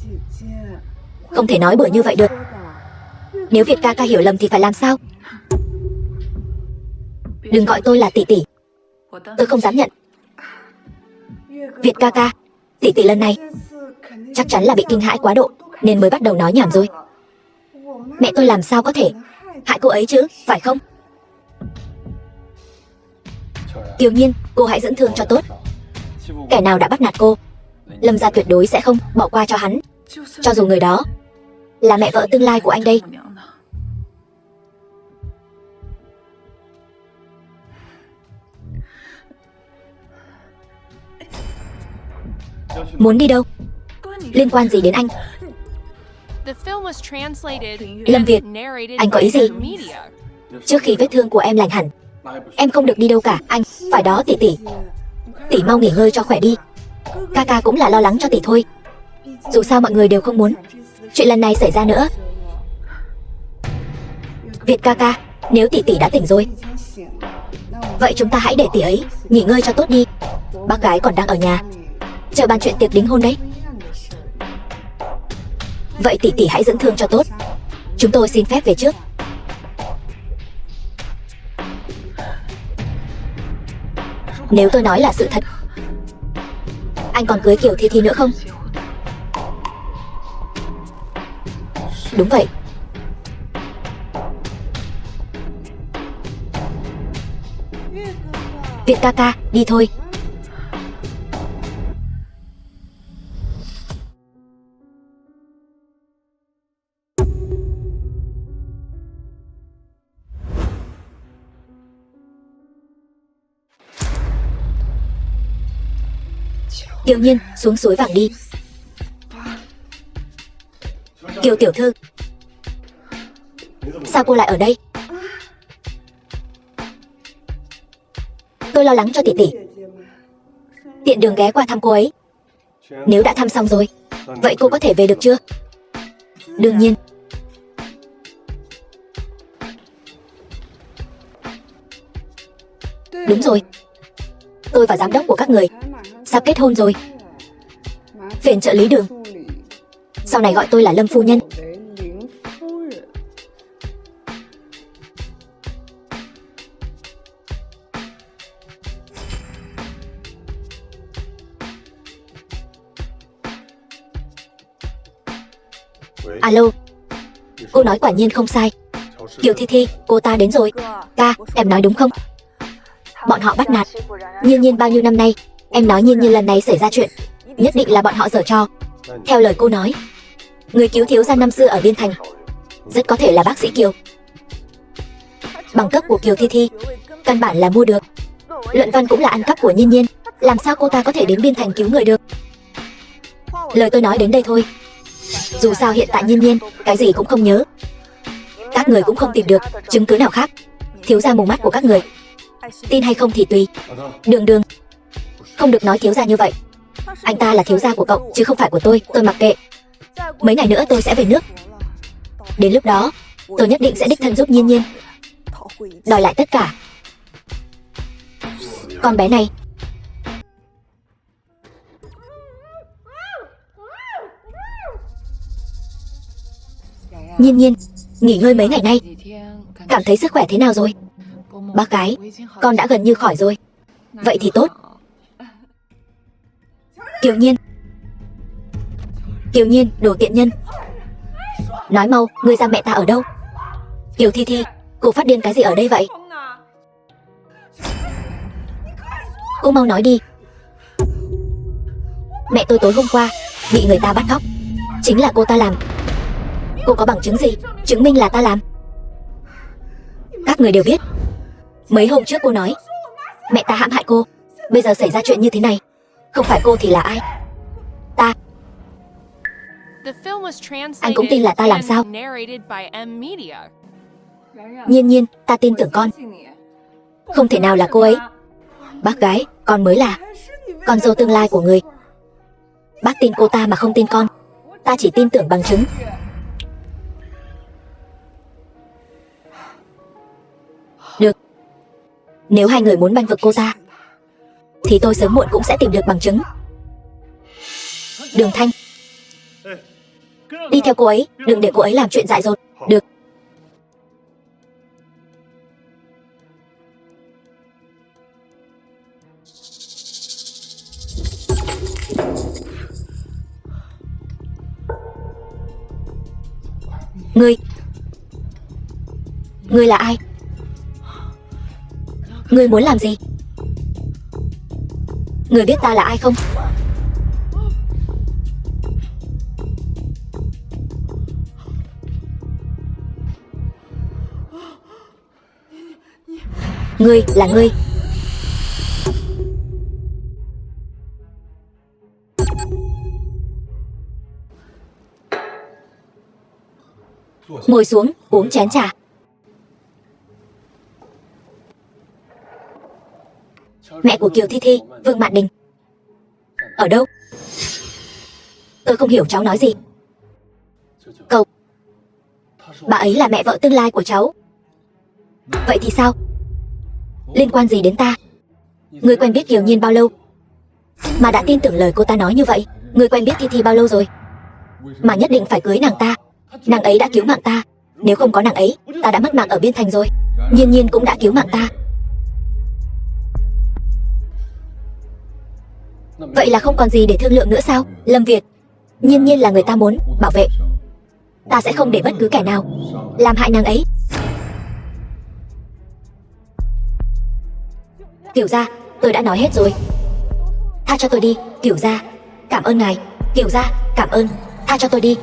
không thể nói bừa như vậy được. Nếu Việt ca ca hiểu lầm thì phải làm sao? Đừng gọi tôi là tỷ. Tôi không dám nhận. Việt ca ca, tỷ lần này chắc chắn là bị kinh hãi quá độ nên mới bắt đầu nói nhảm rồi. Mẹ tôi làm sao có thể hại cô ấy chứ, phải không? Kiều Nhiên, cô hãy dưỡng thương cho tốt. Kẻ nào đã bắt nạt cô, Lâm gia tuyệt đối sẽ không bỏ qua cho hắn. Cho dù người đó là mẹ vợ tương lai của anh đây. Muốn đi đâu? Liên quan gì đến anh? Lâm Việt, anh có ý gì? Trước khi vết thương của em lành hẳn, em không được đi đâu cả. Anh, phải đó tỷ. Tỷ mau nghỉ ngơi cho khỏe đi. Ca ca cũng là lo lắng cho tỷ thôi. Dù sao mọi người đều không muốn chuyện lần này xảy ra nữa. Việt ca ca, nếu tỷ đã tỉnh rồi, vậy chúng ta hãy để tỷ ấy nghỉ ngơi cho tốt đi. Bác gái còn đang ở nhà chờ bàn chuyện tiệc đính hôn đấy. Vậy tỷ hãy dưỡng thương cho tốt. Chúng tôi xin phép về trước. Nếu tôi nói là sự thật, anh còn cưới Kiều Thi Thi nữa không? Đúng vậy. Việt ca ca, đi thôi. Kiều Nhiên, xuống suối vàng đi. Kiều tiểu thư, sao cô lại ở đây? Tôi lo lắng cho tỷ. Tiện đường ghé qua thăm cô ấy. Nếu đã thăm xong rồi, vậy cô có thể về được chưa? Đương nhiên. Đúng rồi, tôi và giám đốc của các người sắp kết hôn rồi. Phiền trợ lý Đường, sau này gọi tôi là Lâm phu nhân. Alo, cô nói quả nhiên không sai. Kiều Thi Thi, cô ta đến rồi. Ca, em nói đúng không? Bọn họ bắt nạt Nhiên Nhiên bao nhiêu năm nay. Em nói Nhiên Nhiên lần này xảy ra chuyện, nhất định là bọn họ giở trò. Theo lời cô nói, người cứu thiếu gia năm xưa ở Biên Thành rất có thể là bác sĩ Kiều. Bằng cấp của Kiều Thi Thi căn bản là mua được. Luận văn cũng là ăn cắp của Nhiên Nhiên. Làm sao cô ta có thể đến Biên Thành cứu người được? Lời tôi nói đến đây thôi. Dù sao hiện tại Nhiên Nhiên cái gì cũng không nhớ. Các người cũng không tìm được chứng cứ nào khác. Thiếu gia mù mắt của các người. Tin hay không thì tùy. Đường, không được nói thiếu gia như vậy. Anh ta là thiếu gia của cậu chứ không phải của tôi. Tôi mặc kệ. Mấy ngày nữa tôi sẽ về nước. Đến lúc đó tôi nhất định sẽ đích thân giúp Nhiên Nhiên đòi lại tất cả. Con bé này, Nhiên Nhiên, nghỉ ngơi mấy ngày nay, cảm thấy sức khỏe thế nào rồi? Bác gái, con đã gần như khỏi rồi. Vậy thì tốt. Kiều Nhiên, đồ tiện nhân. Nói mau, ngươi ra mẹ ta ở đâu? Kiều Thi Thi, cô phát điên cái gì ở đây vậy? Cô mau nói đi. Mẹ tôi tối hôm qua bị người ta bắt cóc. Chính là cô ta làm. Cô có bằng chứng gì chứng minh là ta làm? Các người đều biết. Mấy hôm trước cô nói mẹ ta hãm hại cô. Bây giờ xảy ra chuyện như thế này, không phải cô thì là ai? Ta. Anh cũng tin là ta làm sao? Narrated by M Media. Nhiên Nhiên, ta tin tưởng con. Không thể nào là cô ấy. Bác gái, con mới là con dâu tương lai của người. Bác tin cô ta mà không tin con. Ta chỉ tin tưởng bằng chứng. Được. Nếu hai người muốn bênh vực cô ta thì tôi sớm muộn cũng sẽ tìm được bằng chứng. Đường Thanh, đi theo cô ấy, đừng để cô ấy làm chuyện dại dột. Được. Ngươi là ai? Ngươi muốn làm gì? Ngươi biết ta là ai không? Ngươi là ngươi. Ngồi xuống, uống chén trà. Mẹ của Kiều Thi Thi, Vương Mạn Đình, ở đâu? Tôi không hiểu cháu nói gì. Cậu, bà ấy là mẹ vợ tương lai của cháu. Vậy thì sao? Liên quan gì đến ta? Ngươi quen biết Kiều Nhiên bao lâu mà đã tin tưởng lời cô ta nói như vậy? Ngươi quen biết Thi Thi bao lâu rồi mà nhất định phải cưới nàng ta? Nàng ấy đã cứu mạng ta. Nếu không có nàng ấy, ta đã mất mạng ở Biên Thành rồi. Nhiên Nhiên cũng đã cứu mạng ta. Vậy là không còn gì để thương lượng nữa sao? Lâm Việt, Nhiên Nhiên là người ta muốn bảo vệ. Ta sẽ không để bất cứ kẻ nào làm hại nàng ấy. Kiều gia, tôi đã nói hết rồi. Tha cho tôi đi, Kiều gia. Cảm ơn ngài. Kiều gia, cảm ơn. Tha cho tôi đi.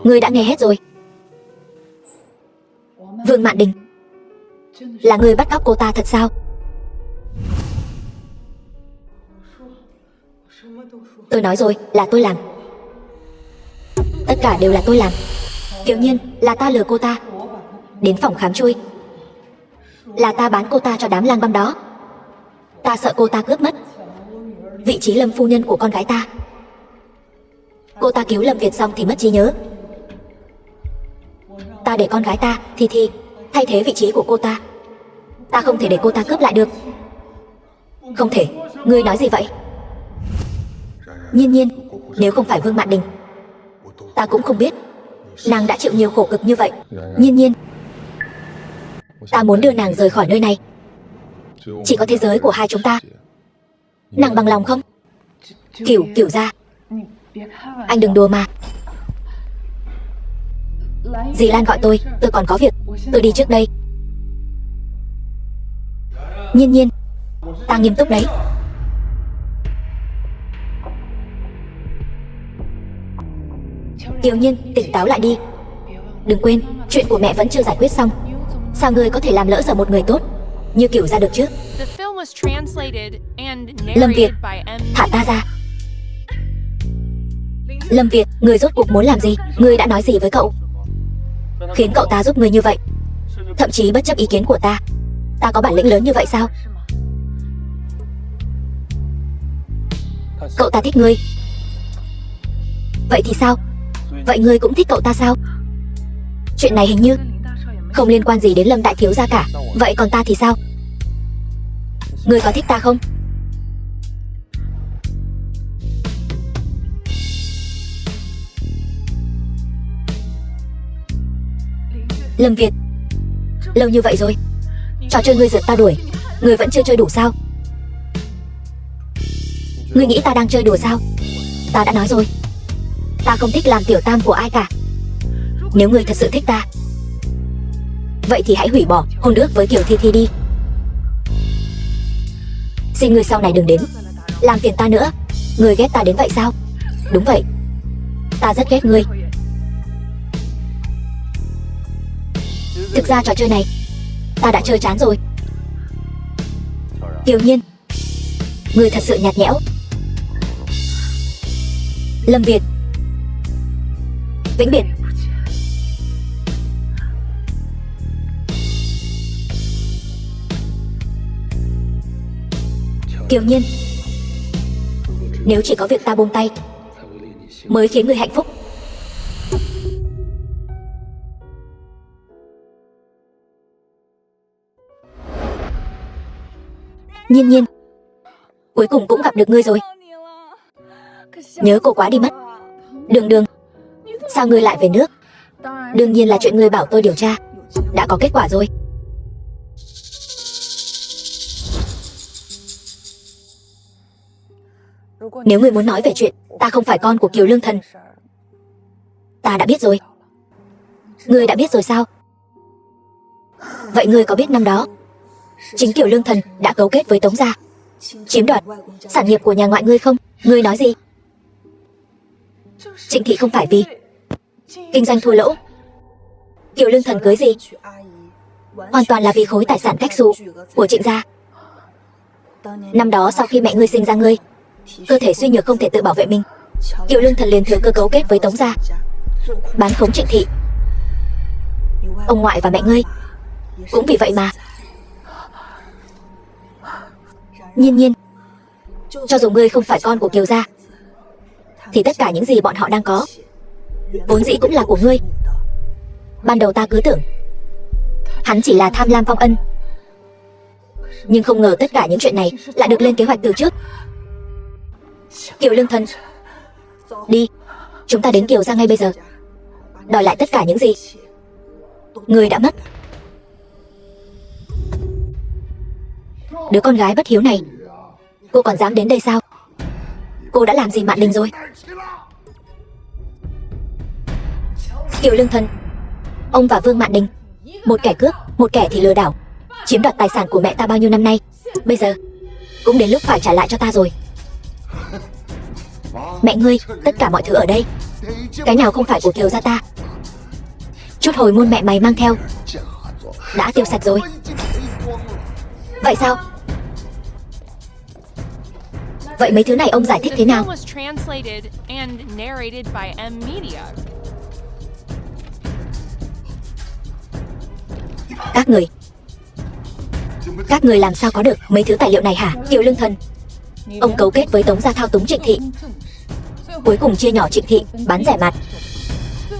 Ngươi đã nghe hết rồi. Vương Mạn Đình, là ngươi bắt cóc cô ta thật sao? Tôi nói rồi, là tôi làm. Tất cả đều là tôi làm. Kiều Nhiên, là ta lừa cô ta đến phòng khám chui. Là ta bán cô ta cho đám lang băm đó. Ta sợ cô ta cướp mất vị trí Lâm phu nhân của con gái ta. Cô ta cứu Lâm Việt xong thì mất trí nhớ. Ta để con gái ta, Thi Thi, thay thế vị trí của cô ta. Ta không thể để cô ta cướp lại được. Không thể. Ngươi nói gì vậy? Nhiên Nhiên, nếu không phải Vương Mạn Đình, ta cũng không biết nàng đã chịu nhiều khổ cực như vậy. Nhiên Nhiên, ta muốn đưa nàng rời khỏi nơi này. Chỉ có thế giới của hai chúng ta. Nàng bằng lòng không? Kiểu gia, anh đừng đùa mà. Dì Lan gọi tôi còn có việc. Tôi đi trước đây. Nhiên Nhiên, ta nghiêm túc đấy. Kiều Nhiên, tỉnh táo lại đi. Đừng quên, chuyện của mẹ vẫn chưa giải quyết xong. Sao ngươi có thể làm lỡ dở một người tốt như Kiều gia được chứ? Lâm Việt, thả ta ra. Lâm Việt, ngươi rốt cuộc muốn làm gì? Ngươi đã nói gì với cậu khiến cậu ta giúp ngươi như vậy, thậm chí bất chấp ý kiến của ta? Ta có bản lĩnh lớn như vậy sao? Cậu ta thích ngươi. Vậy thì sao? Vậy ngươi cũng thích cậu ta sao? Chuyện này hình như không liên quan gì đến Lâm đại thiếu gia cả. Vậy còn ta thì sao? Ngươi có thích ta không? Lâm Việt, lâu như vậy rồi, trò chơi ngươi rượt ta đuổi, ngươi vẫn chưa chơi đủ sao? Ngươi nghĩ ta đang chơi đùa sao? Ta đã nói rồi, Ta không thích làm tiểu tam của ai cả. Nếu ngươi thật sự thích ta, vậy thì hãy hủy bỏ hôn ước với Kiều Thi Thi đi. Xin ngươi sau này đừng đến làm phiền ta nữa. Ngươi ghét ta đến vậy sao? Đúng vậy, ta rất ghét ngươi. Thực ra trò chơi này ta đã chơi chán rồi. Kiều Nhiên, ngươi thật sự nhạt nhẽo. Lâm Việt, vĩnh biệt. Kiều Nhiên, nếu chỉ có việc ta buông tay mới khiến ngươi hạnh phúc. Nhiên Nhiên, cuối cùng cũng gặp được ngươi rồi. Nhớ cô quá đi mất. Đường Đường, sao ngươi lại về nước? Đương nhiên là chuyện ngươi bảo tôi điều tra đã có kết quả rồi. Nếu ngươi muốn nói về chuyện ta không phải con của Kiều Lương Thần, ta đã biết rồi. Ngươi đã biết rồi sao? Vậy ngươi có biết năm đó chính Kiều Lương Thần đã cấu kết với Tống gia chiếm đoạt sản nghiệp của nhà ngoại ngươi không? Ngươi nói gì? Trịnh thị không phải vì kinh doanh thua lỗ Kiều Lương Thần cưới gì, hoàn toàn là vì khối tài sản cách xù của Trịnh gia. Năm đó sau khi mẹ ngươi sinh ra ngươi, cơ thể suy nhược không thể tự bảo vệ mình, Kiều Lương Thần liền thừa cơ cấu kết với Tống gia bán khống Trịnh thị. Ông ngoại và mẹ ngươi cũng vì vậy mà. Nhiên Nhiên, cho dù ngươi không phải con của Kiều gia, thì tất cả những gì bọn họ đang có vốn dĩ cũng là của ngươi. Ban đầu ta cứ tưởng hắn chỉ là tham lam phong ân, nhưng không ngờ tất cả những chuyện này lại được lên kế hoạch từ trước. Kiều Lương Thần, đi, chúng ta đến Kiều gia ngay bây giờ, đòi lại tất cả những gì ngươi đã mất. Đứa con gái bất hiếu này, cô còn dám đến đây sao? Cô đã làm gì Mạn Đình rồi? Kiều Lương Thần, ông và Vương Mạn Đình, một kẻ cướp, một kẻ thì lừa đảo, chiếm đoạt tài sản của mẹ ta bao nhiêu năm nay, bây giờ cũng đến lúc phải trả lại cho ta rồi. Mẹ ngươi, tất cả mọi thứ ở đây, cái nào không phải của Kiều gia ta? Chút hồi môn mẹ mày mang theo đã tiêu sạch rồi. Vậy sao? Vậy mấy thứ này ông giải thích thế nào? Các người làm sao có được mấy thứ tài liệu này hả? Kiều Lương Thần, ông cấu kết với Tống gia thao túng Trịnh thị, cuối cùng chia nhỏ Trịnh thị, bán rẻ mạt,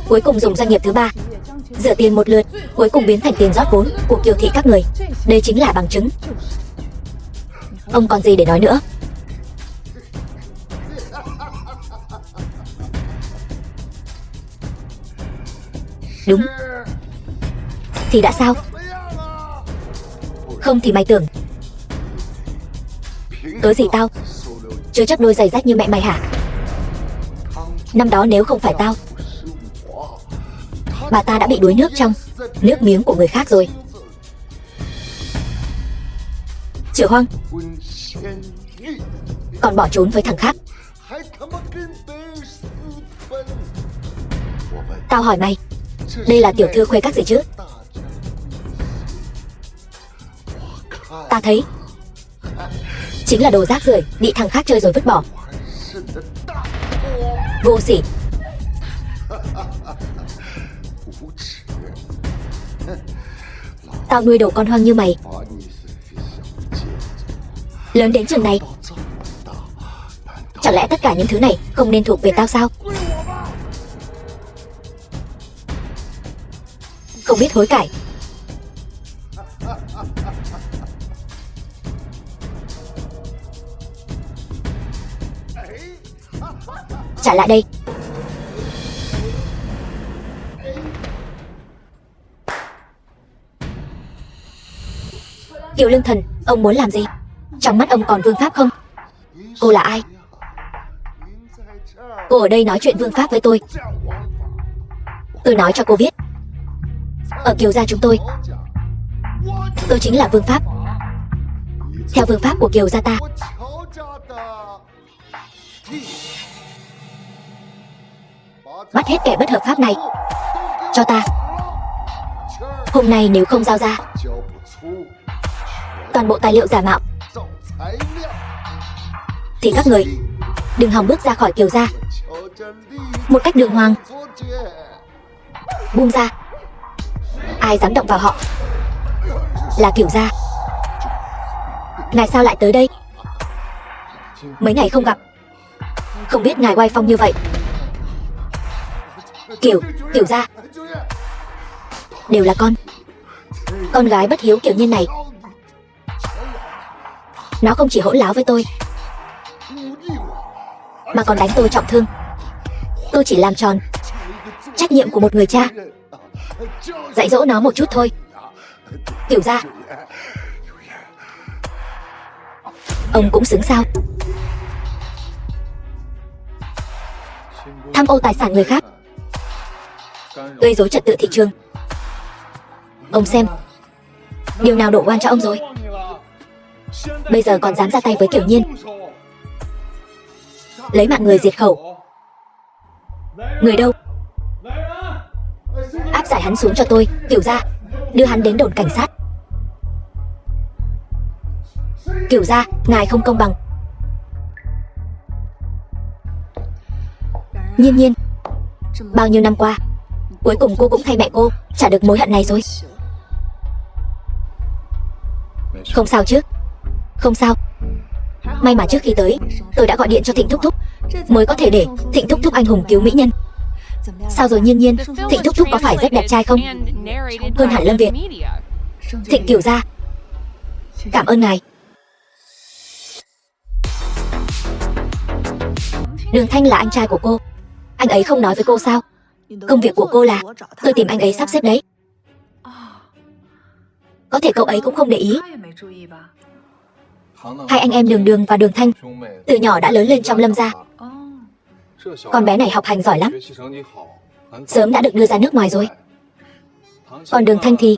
cuối cùng dùng doanh nghiệp thứ ba rửa tiền một lượt, cuối cùng biến thành tiền rót vốn của Kiều thị các người. Đây chính là bằng chứng. Ông còn gì để nói nữa? Đúng thì đã sao? Không thì mày tưởng cớ gì tao chứa chấp đôi giày rách như mẹ mày hả? Năm đó nếu không phải tao, bà ta đã bị đuối nước trong nước miếng của người khác rồi. Triệu Hoang còn bỏ trốn với thằng khác. Tao hỏi mày, đây là tiểu thư khuê các gì chứ? Ta thấy chính là đồ rác rưởi bị thằng khác chơi rồi vứt bỏ. Vô sỉ. Tao nuôi đồ con hoang như mày lớn đến chừng này, chẳng lẽ tất cả những thứ này không nên thuộc về tao sao? Không biết hối cải. Trả lại đây. Kiều Lương Thần, ông muốn làm gì? Trong mắt ông còn vương pháp không? Cô là ai? Cô ở đây nói chuyện vương pháp với tôi. Tôi nói cho cô biết, ở Kiều gia chúng tôi chính là vương pháp. Theo vương pháp của Kiều gia ta. Bắt hết kẻ bất hợp pháp này cho ta. Hôm nay nếu không giao ra toàn bộ tài liệu giả mạo thì các người đừng hòng bước ra khỏi Kiều gia một cách đường hoàng. Buông ra. Ai dám động vào họ là Kiều gia. Ngài sao lại tới đây? Mấy ngày không gặp, không biết ngài oai phong như vậy. Kiều gia đều là con gái bất hiếu Kiều Nhiên này. Nó không chỉ hỗn láo với tôi mà còn đánh tôi trọng thương. Tôi chỉ làm tròn trách nhiệm của một người cha, dạy dỗ nó một chút thôi. Kiều gia, ông cũng xứng sao? Tham ô tài sản người khác, gây rối trật tự thị trường. Ông xem, điều nào đổ oan cho ông rồi? Bây giờ còn dám ra tay với Kiều Nhiên, lấy mạng người diệt khẩu. Người đâu? Áp giải hắn xuống cho tôi. Kiều gia, đưa hắn đến đồn cảnh sát. Kiều gia, ngài không công bằng. Nhiên, bao nhiêu năm qua, cuối cùng cô cũng thay mẹ cô trả được mối hận này rồi. Không sao chứ? Không sao. May mà trước khi tới, tôi đã gọi điện cho Thịnh Thúc Thúc, mới có thể để Thịnh Thúc Thúc anh hùng cứu mỹ nhân. Sao rồi Nhiên, Thịnh Thúc Thúc có phải rất đẹp trai không? Hơn hẳn Lâm Việt. Thịnh Kiều gia, cảm ơn ngài. Đường Thanh là anh trai của cô. Anh ấy không nói với cô sao? Công việc của cô là tôi tìm anh ấy sắp xếp đấy. Có thể cậu ấy cũng không để ý. Hai anh em Đường Đường và Đường Thanh từ nhỏ đã lớn lên trong Lâm gia. Con bé này học hành giỏi lắm, sớm đã được đưa ra nước ngoài rồi. Còn Đường Thanh thì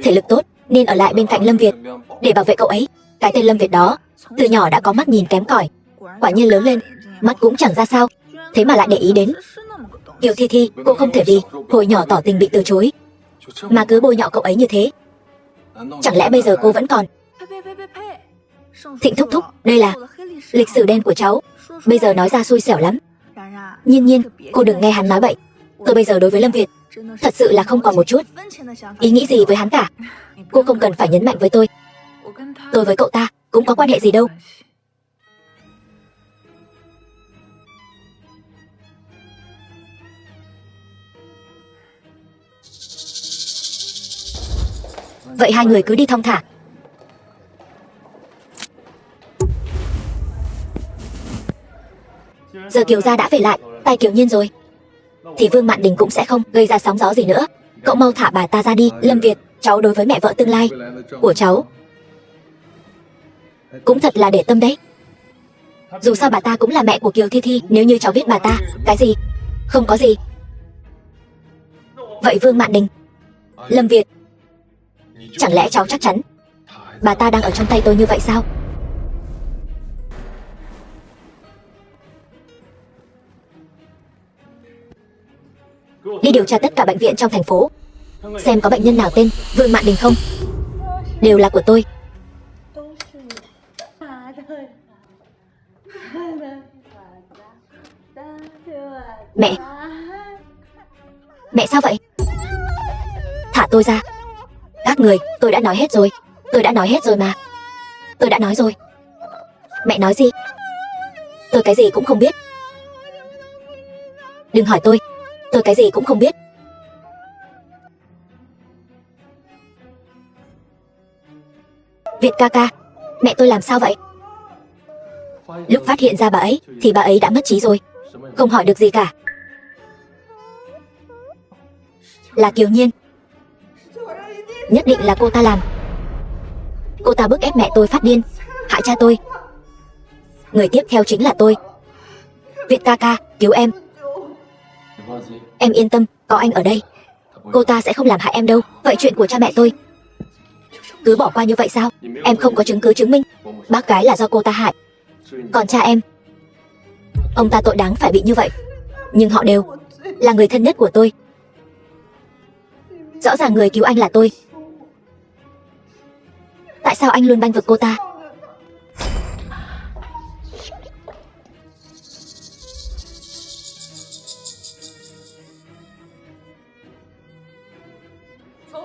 thể lực tốt nên ở lại bên cạnh Lâm Việt để bảo vệ cậu ấy. Cái tên Lâm Việt đó từ nhỏ đã có mắt nhìn kém cỏi, quả nhiên lớn lên mắt cũng chẳng ra sao, thế mà lại để ý đến Kiều Thi. Cô không thể vì hồi nhỏ tỏ tình bị từ chối mà cứ bôi nhọ cậu ấy như thế. Chẳng lẽ bây giờ cô vẫn còn? Thịnh Thúc Thúc, đây là lịch sử đen của cháu, bây giờ nói ra xui xẻo lắm. Nhiên, cô đừng nghe hắn nói bậy. Tôi bây giờ đối với Lâm Việt thật sự là không còn một chút ý nghĩ gì với hắn cả. Cô không cần phải nhấn mạnh với tôi. Tôi với cậu ta cũng có quan hệ gì đâu. Vậy hai người cứ đi thong thả. Giờ Kiều gia đã về lại tay Kiều Nhiên rồi, thì Vương Mạn Đình cũng sẽ không gây ra sóng gió gì nữa. Cậu mau thả bà ta ra đi. Lâm Việt, cháu đối với mẹ vợ tương lai của cháu cũng thật là để tâm đấy. Dù sao bà ta cũng là mẹ của Kiều Thi. Nếu như cháu biết bà ta cái gì, không có gì. Vậy Vương Mạn Đình, Lâm Việt, chẳng lẽ cháu chắc chắn bà ta đang ở trong tay tôi như vậy sao? Đi điều tra tất cả bệnh viện trong thành phố, xem có bệnh nhân nào tên Vương Mạn Đình không. Đều là của tôi. Mẹ sao vậy? Thả tôi ra. Các người, tôi đã nói hết rồi. Tôi đã nói hết rồi mà. Tôi đã nói rồi. Mẹ nói gì? Tôi cái gì cũng không biết. Đừng hỏi tôi cái gì cũng không biết. Việt ca ca, mẹ tôi làm sao vậy? Lúc phát hiện ra bà ấy thì bà ấy đã mất trí rồi, không hỏi được gì cả. Là Kiều Nhiên. Nhất định là cô ta làm. Cô ta bức ép mẹ tôi phát điên, hại cha tôi. Người tiếp theo chính là tôi. Việt ca ca, cứu em. Em yên tâm, có anh ở đây. Cô ta sẽ không làm hại em đâu. Vậy chuyện của cha mẹ tôi cứ bỏ qua như vậy sao? Em không có chứng cứ chứng minh bác gái là do cô ta hại. Còn cha em, ông ta tội đáng phải bị như vậy. Nhưng họ đều là người thân nhất của tôi. Rõ ràng người cứu anh là tôi. Tại sao anh luôn bênh vực cô ta?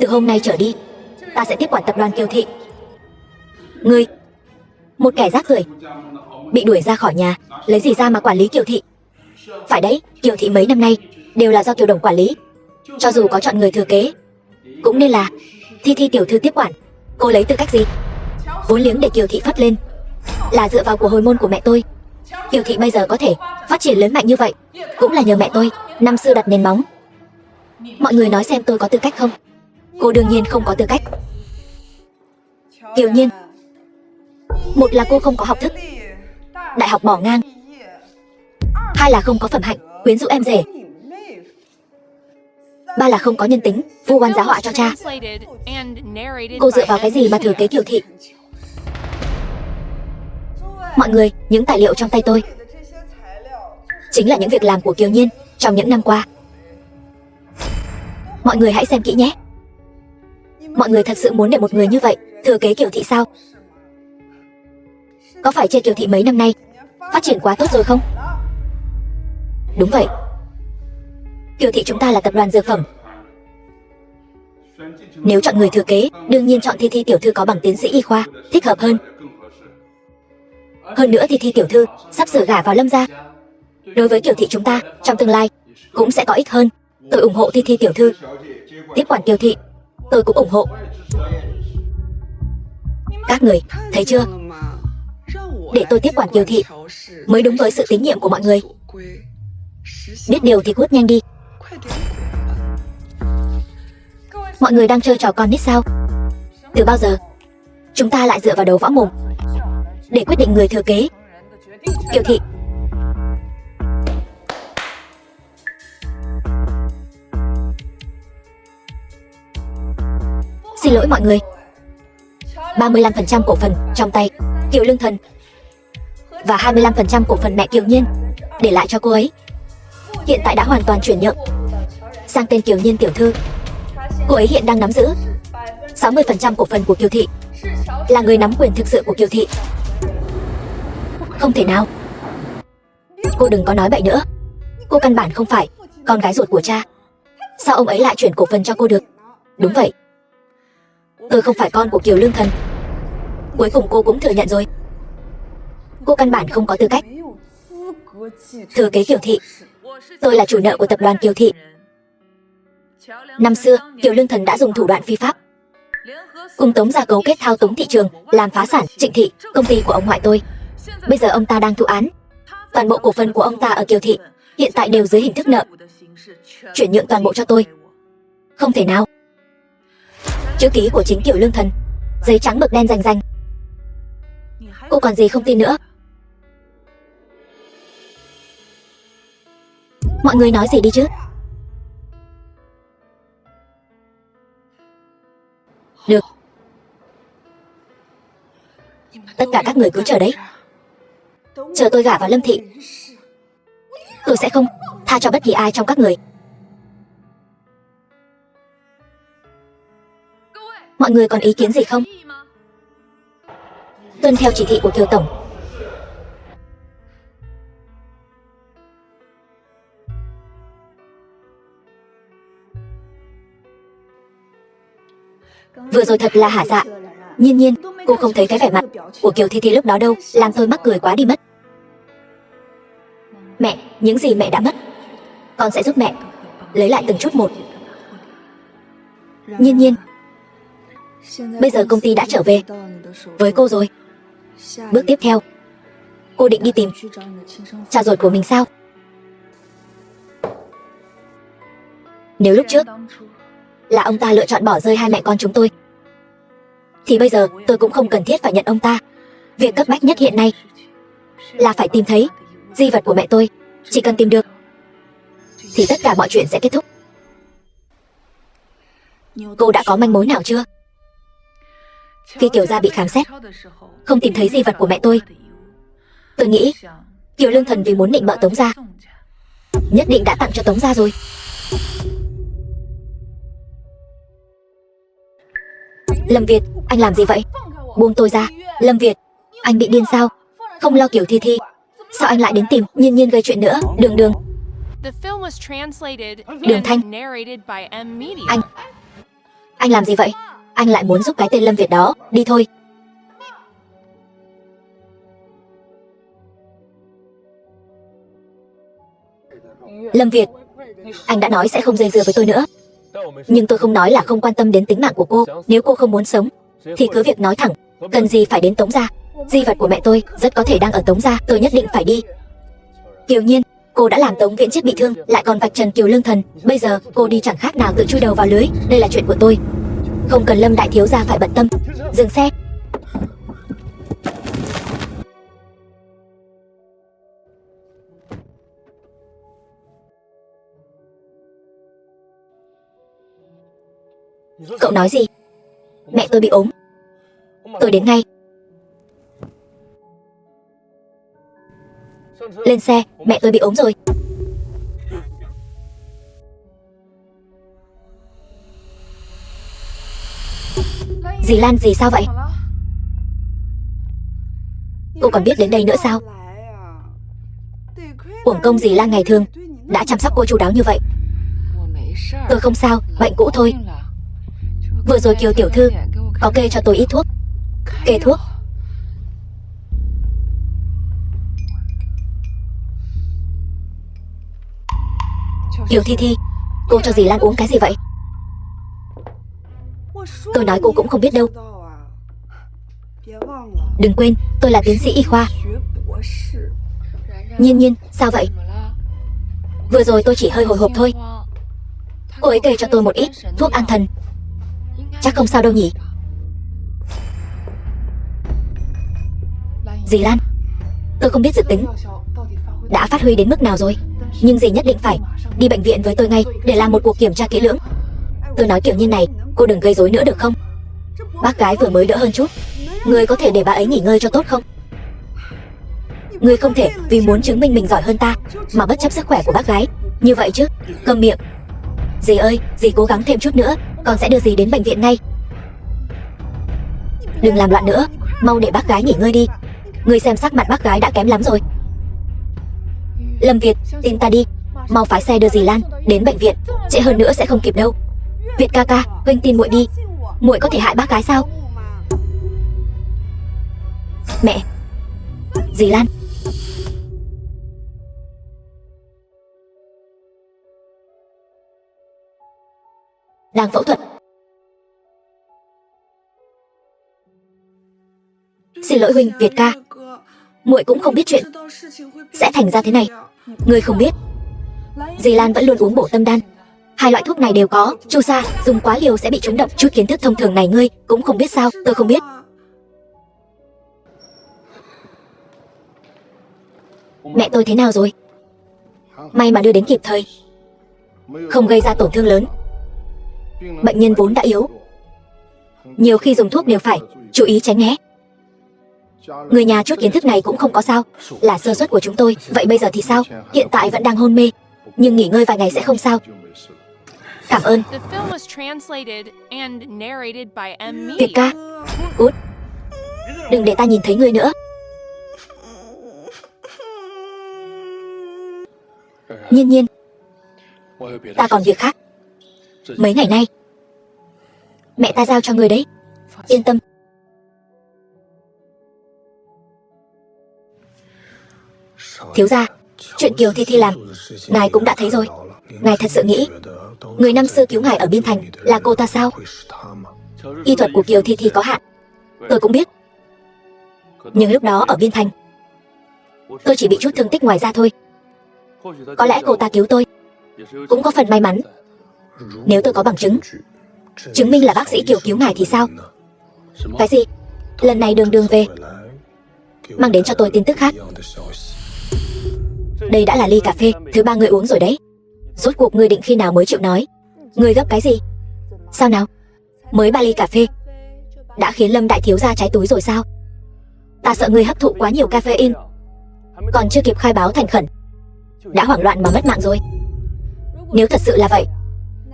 Từ hôm nay trở đi, ta sẽ tiếp quản tập đoàn Kiều Thị. Ngươi, một kẻ rác rưởi, bị đuổi ra khỏi nhà, lấy gì ra mà quản lý Kiều Thị? Phải đấy, Kiều Thị mấy năm nay đều là do Kiều Đồng quản lý. Cho dù có chọn người thừa kế, cũng nên là Thi Thi tiểu thư tiếp quản. Cô lấy tư cách gì? Vốn liếng để Kiều Thị phát lên là dựa vào của hồi môn của mẹ tôi. Kiều Thị bây giờ có thể phát triển lớn mạnh như vậy cũng là nhờ mẹ tôi năm xưa đặt nền móng. Mọi người nói xem tôi có tư cách không? Cô đương nhiên không có tư cách. Kiều Nhiên, một là cô không có học thức, đại học bỏ ngang. Hai là không có phẩm hạnh, quyến rũ em rể. Ba là không có nhân tính, vu oan giá họa cho cha. Cô dựa vào cái gì mà thừa kế Kiều Thị? Mọi người, những tài liệu trong tay tôi chính là những việc làm của Kiều Nhiên trong những năm qua. Mọi người hãy xem kỹ nhé. Mọi người thật sự muốn để một người như vậy thừa kế Kiều Thị sao? Có phải chê Kiều Thị mấy năm nay phát triển quá tốt rồi không? Đúng vậy. Kiều Thị chúng ta là tập đoàn dược phẩm. Nếu chọn người thừa kế, đương nhiên chọn Thi Thi tiểu thư có bằng tiến sĩ y khoa, thích hợp hơn. Hơn nữa Thi Thi tiểu thư sắp sửa gả vào Lâm gia. Đối với Kiều Thị chúng ta, trong tương lai cũng sẽ có ích hơn. Tôi ủng hộ Thi Thi tiểu thư tiếp quản Kiều Thị. Tôi cũng ủng hộ. Các người, thấy chưa? Để tôi tiếp quản Kiều Thị mới đúng với sự tín nhiệm của mọi người. Biết điều thì cút nhanh đi. Mọi người đang chơi trò con nít sao? Từ bao giờ chúng ta lại dựa vào đầu võ mồm để quyết định người thừa kế Kiều Thị? Xin lỗi mọi người. 35% cổ phần trong tay Kiều Lương Thần và 25% cổ phần mẹ Kiều Nhiên để lại cho cô ấy hiện tại đã hoàn toàn chuyển nhượng sang tên Kiều Nhiên tiểu thư. Cô ấy hiện đang nắm giữ 60% cổ phần của Kiều Thị, là người nắm quyền thực sự của Kiều Thị. Không thể nào. Cô đừng có nói bậy nữa. Cô căn bản không phải con gái ruột của cha. Sao ông ấy lại chuyển cổ phần cho cô được? Đúng vậy, tôi không phải con của Kiều Lương Thần. Cuối cùng cô cũng thừa nhận rồi. Cô căn bản không có tư cách thừa kế Kiều Thị. Tôi là chủ nợ của tập đoàn Kiều Thị. Năm xưa, Kiều Lương Thần đã dùng thủ đoạn phi pháp cùng Tống gia cấu kết thao túng thị trường, làm phá sản Trịnh Thị, công ty của ông ngoại tôi. Bây giờ ông ta đang thụ án. Toàn bộ cổ phần của ông ta ở Kiều Thị hiện tại đều dưới hình thức nợ, chuyển nhượng toàn bộ cho tôi. Không thể nào. Chữ ký của chính Kiều Lương Thần, giấy trắng mực đen rành rành. Cô còn gì không tin nữa? Mọi người nói gì đi chứ? Được. Tất cả các người cứ chờ đấy. Chờ tôi gả vào Lâm Thị, tôi sẽ không tha cho bất kỳ ai trong các người. Mọi người còn ý kiến gì không? Tuân theo chỉ thị của Kiều Tổng. Vừa rồi thật là hả dạ. Nhiên Nhiên, cô không thấy cái vẻ mặt của Kiều Thi Thi lúc đó đâu, làm tôi mắc cười quá đi mất. Mẹ, những gì mẹ đã mất, con sẽ giúp mẹ lấy lại từng chút một. Nhiên Nhiên, bây giờ công ty đã trở về với cô rồi. Bước tiếp theo, cô định đi tìm cha ruột của mình sao? Nếu lúc trước là ông ta lựa chọn bỏ rơi hai mẹ con chúng tôi, thì bây giờ tôi cũng không cần thiết phải nhận ông ta. Việc cấp bách nhất hiện nay là phải tìm thấy di vật của mẹ tôi. Chỉ cần tìm được thì tất cả mọi chuyện sẽ kết thúc. Cô đã có manh mối nào chưa? Khi Kiều gia bị khám xét, không tìm thấy di vật của mẹ tôi nghĩ Kiều Lương Thần vì muốn nịnh bợ Tống gia, nhất định đã tặng cho Tống gia rồi. Lâm Việt, anh làm gì vậy? Buông tôi ra. Lâm Việt, anh bị điên sao? Không lo Kiều Thi Thi, sao anh lại đến tìm Nhiên Nhiên gây chuyện nữa? Đường Đường, The film was translated Đường Thanh. and narrated by M Media. Anh làm gì vậy? Anh lại muốn giúp cái tên Lâm Việt đó. Đi thôi. Lâm Việt, anh đã nói sẽ không dây dưa với tôi nữa. Nhưng tôi không nói là không quan tâm đến tính mạng của cô. Nếu cô không muốn sống thì cứ việc nói thẳng. Cần gì phải đến Tống gia? Di vật của mẹ tôi rất có thể đang ở Tống gia. Tôi nhất định phải đi. Kiều Nhiên, cô đã làm Tống Viễn Chiết bị thương, lại còn vạch trần Kiều Lương Thần. Bây giờ cô đi chẳng khác nào tự chui đầu vào lưới. Đây là chuyện của tôi, không cần Lâm đại thiếu gia phải bận tâm. Dừng xe. Cậu nói gì? Mẹ tôi bị ốm. Tôi đến ngay. Lên xe, mẹ tôi bị ốm rồi. Dì Lan, dì sao vậy? Cô còn biết đến đây nữa sao? Uổng công dì Lan ngày thường đã chăm sóc cô chu đáo như vậy. Tôi không sao, bệnh cũ thôi. Vừa rồi Kiều tiểu thư có kê cho tôi ít thuốc. Kê thuốc? Kiều Thi Thi, cô cho dì Lan uống cái gì vậy? Tôi nói cô cũng không biết đâu. Đừng quên, tôi là tiến sĩ y khoa. Nhiên Nhiên, sao vậy? Vừa rồi tôi chỉ hơi hồi hộp thôi. Cô ấy kê cho tôi một ít thuốc an thần. Chắc không sao đâu nhỉ? Dì Lan, tôi không biết dự tính đã phát huy đến mức nào rồi, nhưng dì nhất định phải đi bệnh viện với tôi ngay để làm một cuộc kiểm tra kỹ lưỡng. Tôi nói kiểu như này, cô đừng gây rối nữa được không? Bác gái vừa mới đỡ hơn chút, người có thể để bà ấy nghỉ ngơi cho tốt không? Người không thể vì muốn chứng minh mình giỏi hơn ta mà bất chấp sức khỏe của bác gái như vậy chứ. Câm miệng. Dì ơi, dì cố gắng thêm chút nữa, con sẽ đưa dì đến bệnh viện ngay. Đừng làm loạn nữa, mau để bác gái nghỉ ngơi đi. Người xem sắc mặt bác gái đã kém lắm rồi. Lâm Việt, tin ta đi, mau phái xe đưa dì Lan đến bệnh viện, trễ hơn nữa sẽ không kịp đâu. Việt ca ca, huynh tin muội đi, muội có thể hại bác gái sao? Mẹ, dì Lan. Đang phẫu thuật. Xin lỗi huynh, Việt ca, muội cũng không biết chuyện sẽ thành ra thế này. Ngươi không biết, dì Lan vẫn luôn uống bổ tâm đan. Hai loại thuốc này đều có chu sa, dùng quá liều sẽ bị trúng độc. Chút kiến thức thông thường này ngươi cũng không biết sao? Tôi không biết. Mẹ tôi thế nào rồi? May mà đưa đến kịp thời, không gây ra tổn thương lớn. Bệnh nhân vốn đã yếu, nhiều khi dùng thuốc đều phải chú ý tránh né. Người nhà chút kiến thức này cũng không có sao, là sơ suất của chúng tôi. Vậy bây giờ thì sao? Hiện tại vẫn đang hôn mê, nhưng nghỉ ngơi vài ngày sẽ không sao. Cảm ơn. The film was translated and narrated by M Việt Media. ca, cút, đừng để ta nhìn thấy ngươi nữa. Nhiên Nhiên, ta còn việc khác. Mấy ngày nay mẹ ta giao cho người đấy, yên tâm. Thiếu gia, chuyện Kiều Thi Thi làm ngài cũng đã thấy rồi. Ngài thật sự nghĩ người năm xưa cứu ngài ở Biên Thành là cô ta sao? Y thuật của Kiều Thi Thi có hạn, tôi cũng biết. Nhưng lúc đó ở Biên Thành tôi chỉ bị chút thương tích ngoài da thôi. Có lẽ cô ta cứu tôi cũng có phần may mắn. Nếu tôi có bằng chứng chứng minh là bác sĩ Kiều cứu ngài thì sao? Cái gì? Lần này Đường Đường về mang đến cho tôi tin tức khác. Đây đã là ly cà phê thứ 3 ngươi uống rồi đấy. Rốt cuộc ngươi định khi nào mới chịu nói? Ngươi gấp cái gì? Sao nào? Mới 3 ly cà phê đã khiến Lâm đại thiếu gia cháy túi rồi sao? Ta sợ ngươi hấp thụ quá nhiều caffeine, còn chưa kịp khai báo thành khẩn đã hoảng loạn mà mất mạng rồi. Nếu thật sự là vậy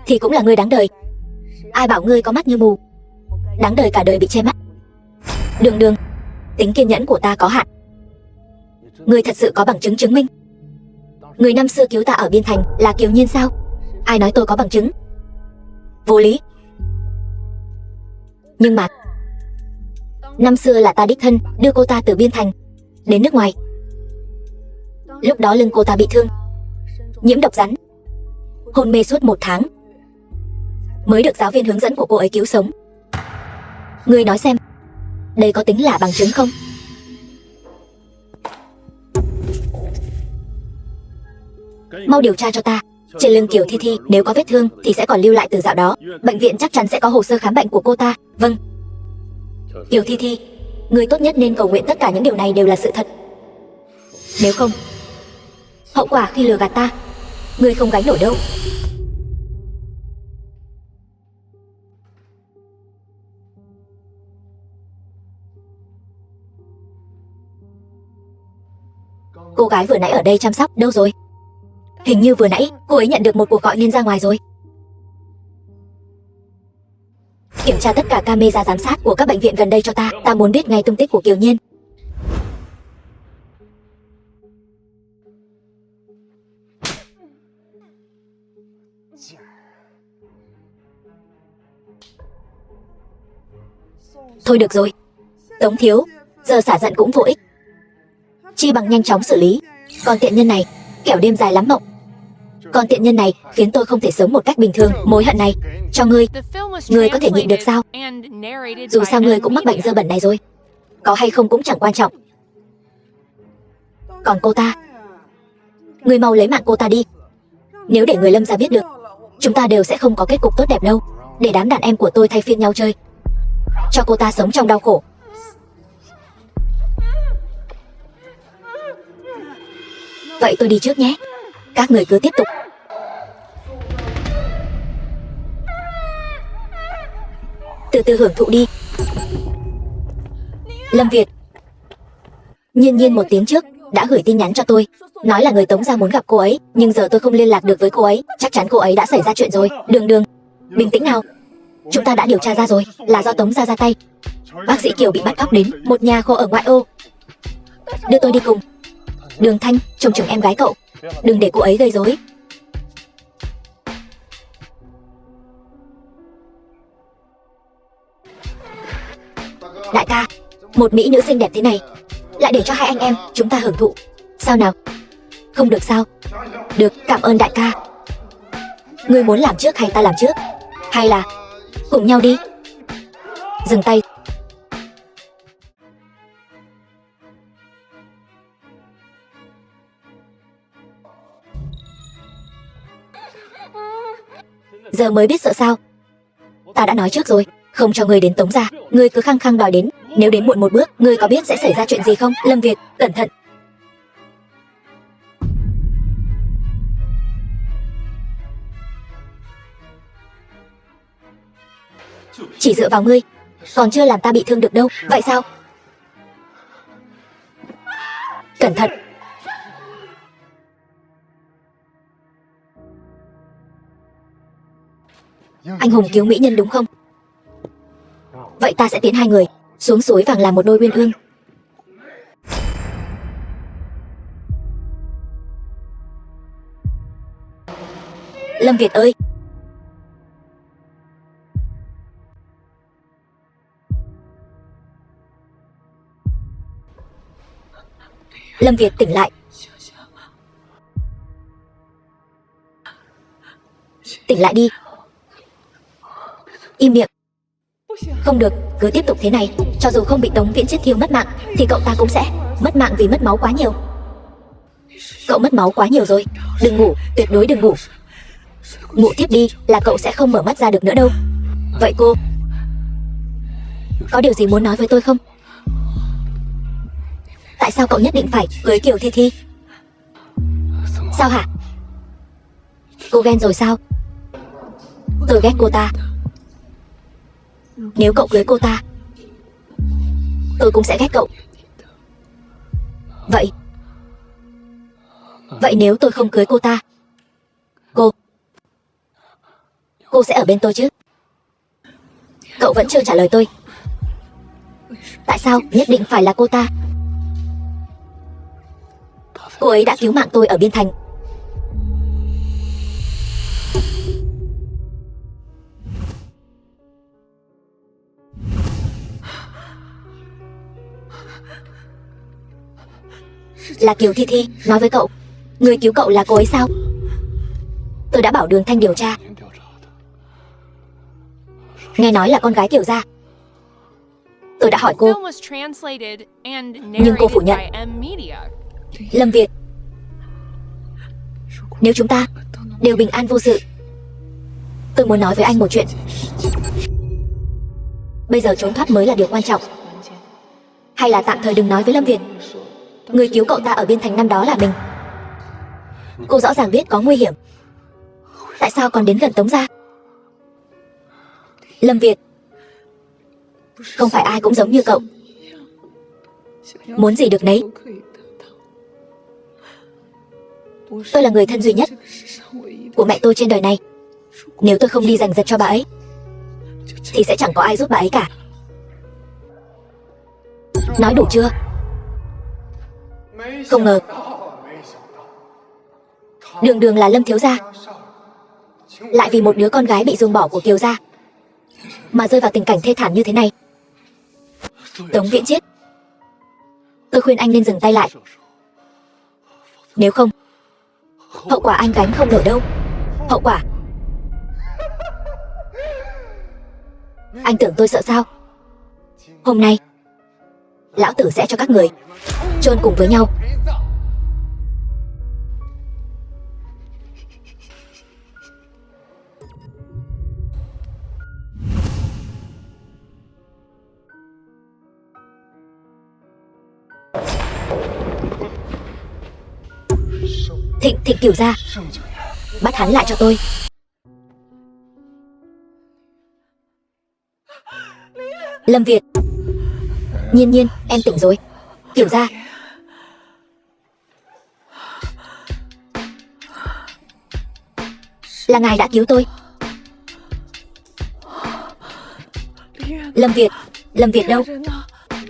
thì cũng là ngươi đáng đời. Ai bảo ngươi có mắt như mù, đáng đời cả đời bị che mắt. Đường Đường, tính kiên nhẫn của ta có hạn. Ngươi thật sự có bằng chứng chứng minh người năm xưa cứu ta ở Biên Thành là Kiều Nhiên sao? Ai nói tôi có bằng chứng? Vô lý. Nhưng mà năm xưa là ta đích thân đưa cô ta từ Biên Thành đến nước ngoài. Lúc đó lưng cô ta bị thương, nhiễm độc rắn, hôn mê suốt 1 tháng, mới được giáo viên hướng dẫn của cô ấy cứu sống. Ngươi nói xem, đây có tính là bằng chứng không? Mau điều tra cho ta. Trên lưng Kiều Thi Thi nếu có vết thương thì sẽ còn lưu lại từ dạo đó. Bệnh viện chắc chắn sẽ có hồ sơ khám bệnh của cô ta. Vâng. Kiều Thi Thi, ngươi tốt nhất nên cầu nguyện tất cả những điều này đều là sự thật. Nếu không, hậu quả khi lừa gạt ta, ngươi không gánh nổi đâu. Cô gái vừa nãy ở đây chăm sóc đâu rồi? Hình như vừa nãy cô ấy nhận được một cuộc gọi nên ra ngoài rồi. Kiểm tra tất cả camera giám sát của các bệnh viện gần đây cho ta. Ta muốn biết ngay tung tích của Kiều Nhiên. Thôi được rồi, Tống thiếu, giờ xả giận cũng vô ích, chi bằng nhanh chóng xử lý. Còn tiện nhân này kẻo đêm dài lắm mộng. Còn tiện nhân này khiến tôi không thể sống một cách bình thường. Mối hận này cho ngươi, ngươi có thể nhịn được sao? Dù sao ngươi cũng mắc bệnh dơ bẩn này rồi, có hay không cũng chẳng quan trọng. Còn cô ta, ngươi mau lấy mạng cô ta đi. Nếu để người Lâm gia biết được, chúng ta đều sẽ không có kết cục tốt đẹp đâu. Để đám đàn em của tôi thay phiên nhau chơi, cho cô ta sống trong đau khổ. Vậy tôi đi trước nhé, các người cứ tiếp tục. Từ từ hưởng thụ đi. Lâm Việt, Nhiên Nhiên 1 tiếng trước đã gửi tin nhắn cho tôi, nói là người Tống gia muốn gặp cô ấy, nhưng giờ tôi không liên lạc được với cô ấy. Chắc chắn cô ấy đã xảy ra chuyện rồi. Đường Đường, bình tĩnh nào. Chúng ta đã điều tra ra rồi, là do Tống gia ra tay. Bác sĩ Kiều bị bắt cóc đến một nhà kho ở ngoại ô. Đưa tôi đi cùng. Đường Thanh, trông chừng em gái cậu, đừng để cô ấy gây rối. Đại ca, một mỹ nữ xinh đẹp thế này lại để cho hai anh em chúng ta hưởng thụ, sao nào? Không được sao? Được, cảm ơn đại ca. Ngươi muốn làm trước hay ta làm trước? Hay là cùng nhau đi? Dừng tay. Giờ mới biết sợ sao? Ta đã nói trước rồi, không cho ngươi đến Tống gia. Ngươi cứ khăng khăng đòi đến, nếu đến muộn một bước, ngươi có biết sẽ xảy ra chuyện gì không? Lâm Việt, cẩn thận. Chỉ dựa vào ngươi, còn chưa làm ta bị thương được đâu. Vậy sao? Cẩn thận. Anh hùng cứu mỹ nhân đúng không? Vậy ta sẽ tiến hai người xuống suối vàng làm một đôi uyên ương. Lâm Việt ơi! Lâm Việt tỉnh lại. Tỉnh lại đi. Im miệng. Không được, cứ tiếp tục thế này, cho dù không bị Tống Viễn chết thiêu mất mạng thì cậu ta cũng sẽ mất mạng vì mất máu quá nhiều. Cậu mất máu quá nhiều rồi. Đừng ngủ, tuyệt đối đừng ngủ. Ngủ tiếp đi là cậu sẽ không mở mắt ra được nữa đâu. Vậy cô có điều gì muốn nói với tôi không? Tại sao cậu nhất định phải cưới Kiều Thi Thi? Sao hả? Cô ghen rồi sao? Tôi ghét cô ta. Nếu cậu cưới cô ta, tôi cũng sẽ ghét cậu. Vậy nếu tôi không cưới cô ta, cô sẽ ở bên tôi chứ? Cậu vẫn chưa trả lời tôi. Tại sao nhất định phải là cô ta? Cô ấy đã cứu mạng tôi ở Biên Thành. Là Kiều Thi Thi nói với cậu, người cứu cậu là cô ấy sao? Tôi đã bảo Đường Thanh điều tra. Nghe nói là con gái Kiều gia. Tôi đã hỏi cô, Film was translated and nhưng cô phủ narrated nhận. by M Media. Lâm Việt, nếu chúng ta đều bình an vô sự, tôi muốn nói với anh một chuyện. Bây giờ trốn thoát mới là điều quan trọng. Hay là tạm thời đừng nói với Lâm Việt. Người cứu cậu ta ở Biên Thành năm đó là mình. Cô rõ ràng biết có nguy hiểm, tại sao còn đến gần Tống gia? Lâm Việt, không phải ai cũng giống như cậu, muốn gì được nấy. Tôi là người thân duy nhất của mẹ tôi trên đời này. Nếu tôi không đi giành giật cho bà ấy, thì sẽ chẳng có ai giúp bà ấy cả. Nói đủ chưa? Không ngờ đường đường là Lâm thiếu gia, lại vì một đứa con gái bị ruồng bỏ của Kiều gia mà rơi vào tình cảnh thê thảm như thế này. Tống Viễn Chiết, tôi khuyên anh nên dừng tay lại. Nếu không, hậu quả anh gánh không nổi đâu. Hậu quả. Anh tưởng tôi sợ sao? Hôm nay lão tử sẽ cho các người chôn cùng với nhau. Thịnh Kiều gia, bắt hắn lại cho tôi. Lâm Việt, Nhiên Nhiên, em tỉnh rồi. Kiều gia, là ngài đã cứu tôi. Lâm Việt đâu?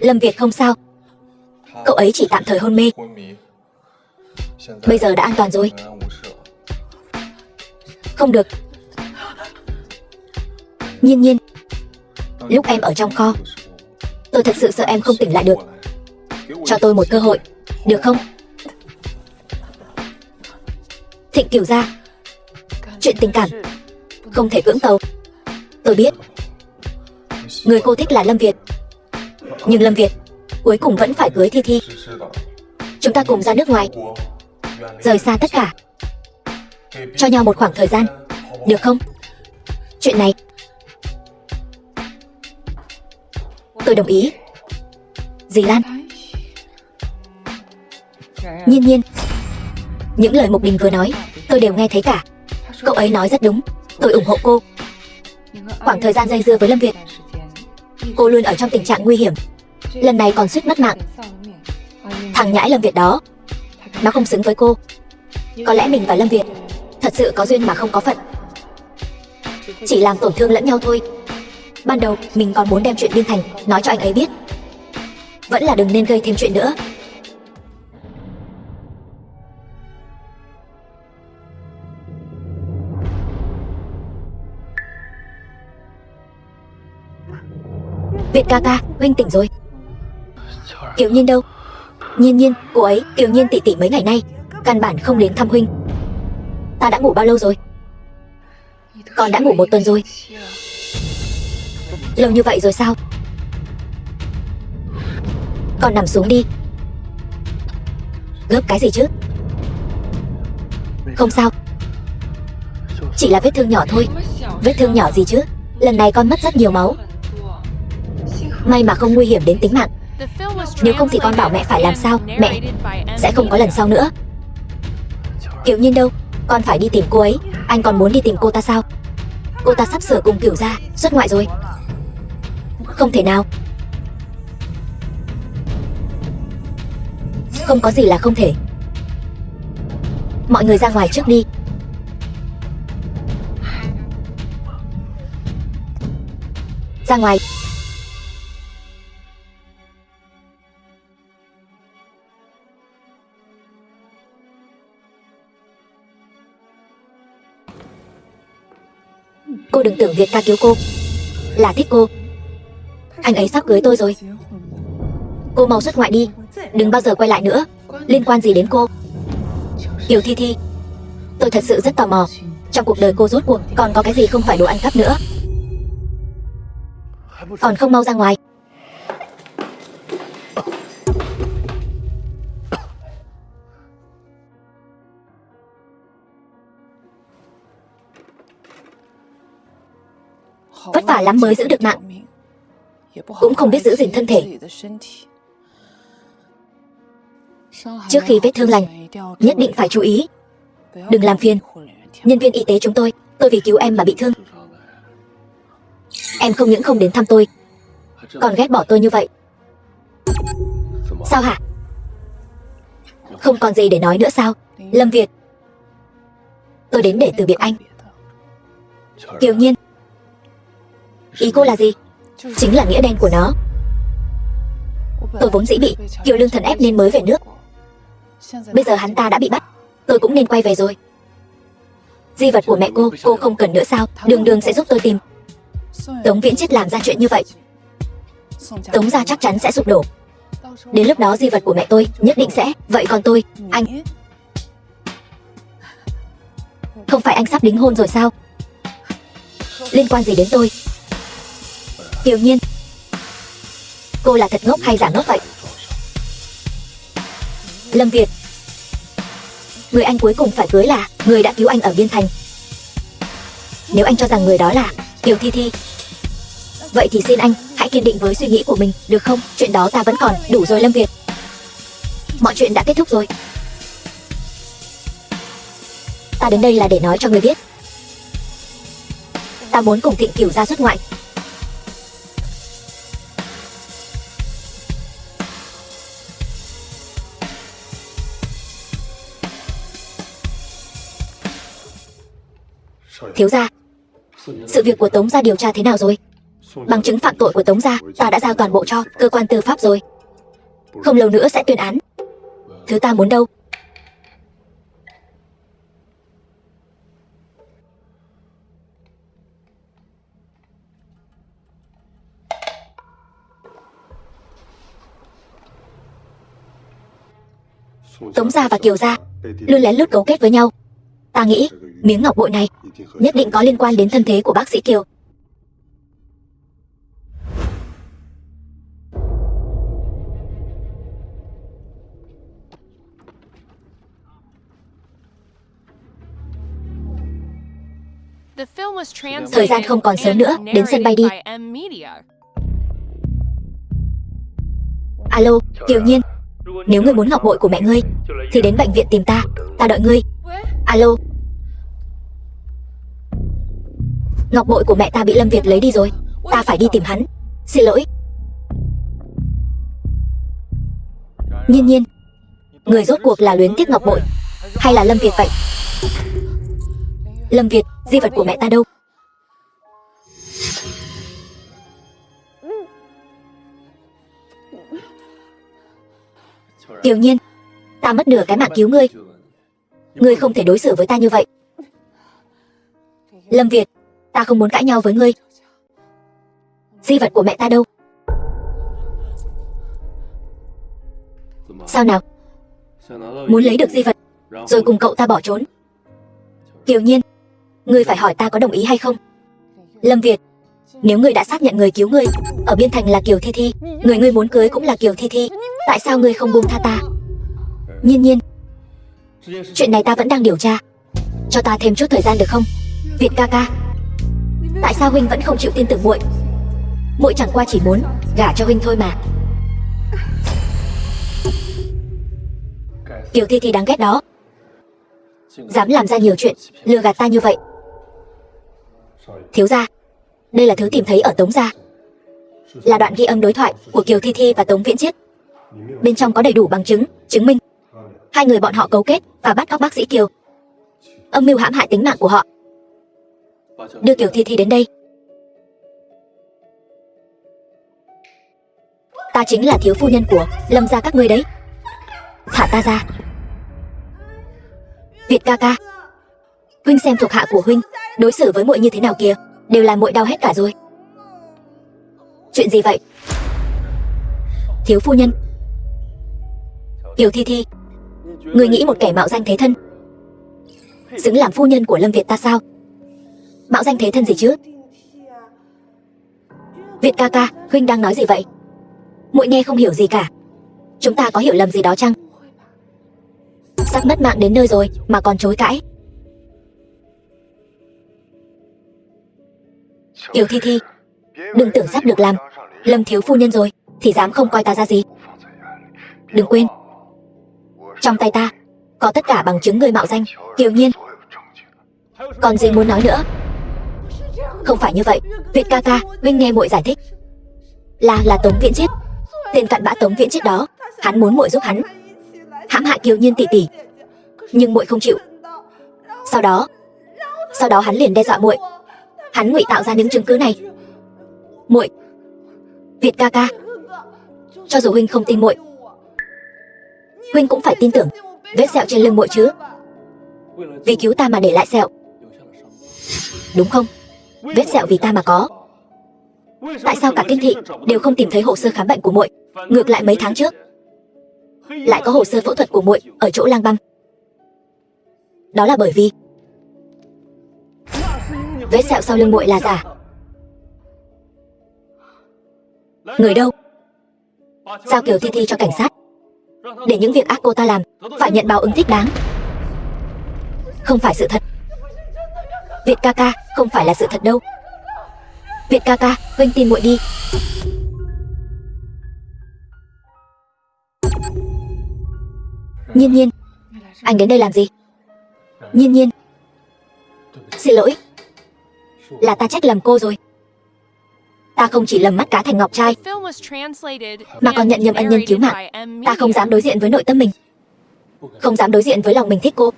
Lâm Việt không sao, cậu ấy chỉ tạm thời hôn mê, bây giờ đã an toàn rồi. Không được. Nhiên Nhiên, lúc em ở trong kho, tôi thật sự sợ em không tỉnh lại được. Cho tôi một cơ hội, được không? Thịnh Kiều gia, chuyện tình cảm không thể cưỡng cầu. Tôi biết người cô thích là Lâm Việt, nhưng Lâm Việt cuối cùng vẫn phải cưới Thi Thi. Chúng ta cùng ra nước ngoài, rời xa tất cả, cho nhau một khoảng thời gian, được không? Chuyện này tôi đồng ý. Dì Lan, Nhiên Nhiên, những lời Mục Đình vừa nói tôi đều nghe thấy cả. Cậu ấy nói rất đúng, tôi ủng hộ cô. Khoảng thời gian dây dưa với Lâm Việt, cô luôn ở trong tình trạng nguy hiểm, lần này còn suýt mất mạng. Thằng nhãi Lâm Việt đó, nó không xứng với cô. Có lẽ mình và Lâm Việt thật sự có duyên mà không có phận, chỉ làm tổn thương lẫn nhau thôi. Ban đầu mình còn muốn đem chuyện Biên Thành nói cho anh ấy biết, vẫn là đừng nên gây thêm chuyện nữa. Việt ca ca, huynh tỉnh rồi. Kiều Nhiên đâu? Nhiên Nhiên, cô ấy, Kiều Nhiên tỷ tỷ mấy ngày nay căn bản không đến thăm huynh. Ta đã ngủ bao lâu rồi? Con đã ngủ 1 tuần rồi. Lâu như vậy rồi sao? Con nằm xuống đi. Gấp cái gì chứ? Không sao, chỉ là vết thương nhỏ thôi. Vết thương nhỏ gì chứ? Lần này con mất rất nhiều máu, may mà không nguy hiểm đến tính mạng. Nếu không thì con bảo mẹ phải làm sao? Mẹ sẽ không có lần sau nữa. Kiều Nhiên đâu? Con phải đi tìm cô ấy. Anh còn muốn đi tìm cô ta sao? Cô ta sắp sửa cùng Kiều gia xuất ngoại rồi. Không thể nào. Không có gì là không thể. Mọi người ra ngoài trước đi. Ra ngoài. Cô đừng tưởng Việt ca cứu cô là thích cô. Anh ấy sắp cưới tôi rồi. Cô mau xuất ngoại đi, đừng bao giờ quay lại nữa. Liên quan gì đến cô? Kiều Thi Thi, tôi thật sự rất tò mò, trong cuộc đời cô rốt cuộc còn có cái gì không phải đồ ăn cắp nữa. Còn không mau ra ngoài. Vất vả lắm mới giữ được mạng, cũng không biết giữ gìn thân thể. Trước khi vết thương lành, nhất định phải chú ý, đừng làm phiền nhân viên y tế chúng tôi. Tôi vì cứu em mà bị thương. Em không những không đến thăm tôi, còn ghét bỏ tôi như vậy. Sao hả? Không còn gì để nói nữa sao? Lâm Việt, tôi đến để từ biệt anh. Kiều Nhiên, ý cô là gì? Chính là nghĩa đen của nó. Tôi vốn dĩ bị Kiều Lương Thần ép nên mới về nước. Bây giờ hắn ta đã bị bắt, tôi cũng nên quay về rồi. Di vật của mẹ cô không cần nữa sao? Đường Đường sẽ giúp tôi tìm. Tống Viễn Chết làm ra chuyện như vậy, Tống gia chắc chắn sẽ sụp đổ. Đến lúc đó di vật của mẹ tôi nhất định sẽ. Vậy còn tôi, anh, không phải anh sắp đính hôn rồi sao? Liên quan gì đến tôi? Kiều Nhiên, cô là thật ngốc hay giả ngốc vậy? Lâm Việt, người anh cuối cùng phải cưới là người đã cứu anh ở Biên Thành. Nếu anh cho rằng người đó là Kiều Thi Thi, vậy thì xin anh hãy kiên định với suy nghĩ của mình, được không? Chuyện đó ta vẫn còn. Đủ rồi Lâm Việt, mọi chuyện đã kết thúc rồi. Ta đến đây là để nói cho người biết, ta muốn cùng Thịnh Kiều gia xuất ngoại. Thiếu gia, sự việc của Tống gia điều tra thế nào rồi? Bằng chứng phạm tội của Tống gia ta đã giao toàn bộ cho cơ quan tư pháp rồi. Không lâu nữa sẽ tuyên án. Thứ ta muốn đâu? Tống gia và Kiều gia luôn lén lút cấu kết với nhau. Ta nghĩ miếng ngọc bội này nhất định có liên quan đến thân thế của bác sĩ Kiều. Thời gian không còn sớm nữa, đến sân bay đi. Alo, Kiều Nhiên, nếu ngươi muốn ngọc bội của mẹ ngươi thì đến bệnh viện tìm ta, ta đợi ngươi. Alo, ngọc bội của mẹ ta bị Lâm Việt lấy đi rồi, ta phải đi tìm hắn. Xin lỗi. Nhiên Nhiên, người rốt cuộc là luyến tiếc ngọc bội hay là Lâm Việt vậy? Lâm Việt, di vật của mẹ ta đâu? Kiều Nhiên, ta mất nửa cái mạng cứu ngươi. Ngươi không thể đối xử với ta như vậy. Lâm Việt, ta không muốn cãi nhau với ngươi. Di vật của mẹ ta đâu? Sao nào? Muốn lấy được di vật rồi cùng cậu ta bỏ trốn? Kiều Nhiên, ngươi phải hỏi ta có đồng ý hay không. Lâm Việt, nếu ngươi đã xác nhận người cứu ngươi ở Biên Thành là Kiều Thi Thi, người ngươi muốn cưới cũng là Kiều Thi Thi, tại sao ngươi không buông tha ta? Nhiên Nhiên, chuyện này ta vẫn đang điều tra, cho ta thêm chút thời gian được không? Việt ca ca, tại sao huynh vẫn không chịu tin tưởng muội? Muội chẳng qua chỉ muốn gả cho huynh thôi mà. Kiều Thi Thi đáng ghét đó. Dám làm ra nhiều chuyện, lừa gạt ta như vậy. Thiếu gia, đây là thứ tìm thấy ở Tống gia. Là đoạn ghi âm đối thoại của Kiều Thi Thi và Tống Viễn Chiết. Bên trong có đầy đủ bằng chứng, chứng minh hai người bọn họ cấu kết và bắt cóc bác sĩ Kiều, âm mưu hãm hại tính mạng của họ. Đưa Kiều Thi Thi đến đây. Ta chính là thiếu phu nhân của Lâm gia các ngươi đấy. Thả ta ra. Việt ca ca, huynh xem thuộc hạ của huynh đối xử với muội như thế nào kìa, đều làm muội đau hết cả rồi. Chuyện gì vậy? Thiếu phu nhân. Kiều Thi Thi, người nghĩ một kẻ mạo danh thế thân xứng làm phu nhân của Lâm Việt ta sao? Mạo danh thế thân gì chứ? Việt ca ca, huynh đang nói gì vậy? Muội nghe không hiểu gì cả. Chúng ta có hiểu lầm gì đó chăng? Sắp mất mạng đến nơi rồi mà còn chối cãi. Kiều Thi Thi, đừng tưởng sắp được làm Lâm thiếu phu nhân rồi thì dám không coi ta ra gì. Đừng quên, trong tay ta có tất cả bằng chứng người mạo danh Kiều Nhiên. Còn gì muốn nói nữa? Không phải như vậy, Việt ca ca, huynh nghe muội giải thích. Là Tống Viễn Chiết, tên cặn bã Tống Viễn Chiết đó. Hắn muốn muội giúp hắn hãm hại Kiều Nhiên tỷ tỷ, nhưng muội không chịu. Sau đó hắn liền đe dọa muội. Hắn ngụy tạo ra những chứng cứ này. Muội, Việt ca ca, cho dù huynh không tin muội, huynh cũng phải tin tưởng vết sẹo trên lưng muội chứ. Vì cứu ta mà để lại sẹo, đúng không? Vết sẹo vì ta mà có. Tại sao cả kinh thị đều không tìm thấy hồ sơ khám bệnh của muội, ngược lại mấy tháng trước lại có hồ sơ phẫu thuật của muội ở chỗ Lang Băm? Đó là bởi vì vết sẹo sau lưng muội là giả. Người đâu? Giao Kiều Thi Thi cho cảnh sát, để những việc ác cô ta làm phải nhận báo ứng thích đáng. Không phải sự thật. Việt ca ca, không phải là sự thật đâu. Việt ca ca, huynh tin muội đi. Nhiên Nhiên, anh đến đây làm gì? Nhiên Nhiên, xin lỗi, là ta trách lầm cô rồi. Ta không chỉ lầm mắt cá thành ngọc trai, mà còn nhận nhầm ân nhân cứu mạng. Ta không dám đối diện với nội tâm mình, không dám đối diện với lòng mình thích cô.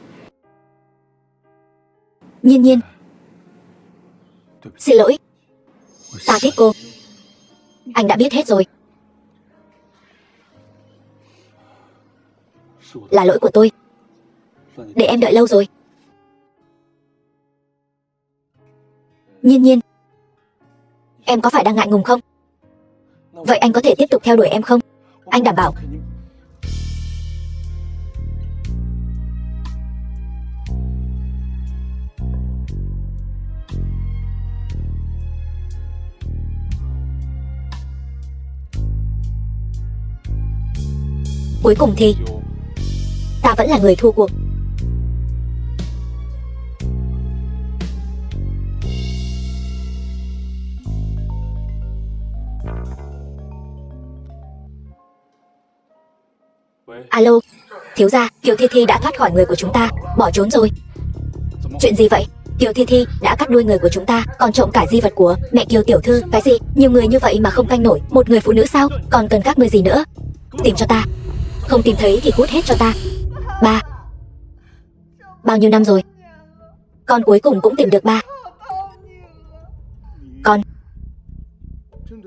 Nhiên Nhiên, xin lỗi, ta thích cô. Anh đã biết hết rồi. Là lỗi của tôi, để em đợi lâu rồi. Nhiên Nhiên, em có phải đang ngại ngùng không? Vậy anh có thể tiếp tục theo đuổi em không? Anh đảm bảo. Cuối cùng thì ta vẫn là người thua cuộc. Alo, thiếu gia, Kiều Thi Thi đã thoát khỏi người của chúng ta, bỏ trốn rồi. Chuyện gì vậy? Kiều Thi Thi đã cắt đuôi người của chúng ta, còn trộm cả di vật của mẹ Kiều tiểu thư. Cái gì? Nhiều người như vậy mà không canh nổi một người phụ nữ sao? Còn cần các ngươi gì nữa? Tìm cho ta. Không tìm thấy thì cút hết cho ta. Ba. Bao nhiêu năm rồi, con cuối cùng cũng tìm được ba. Con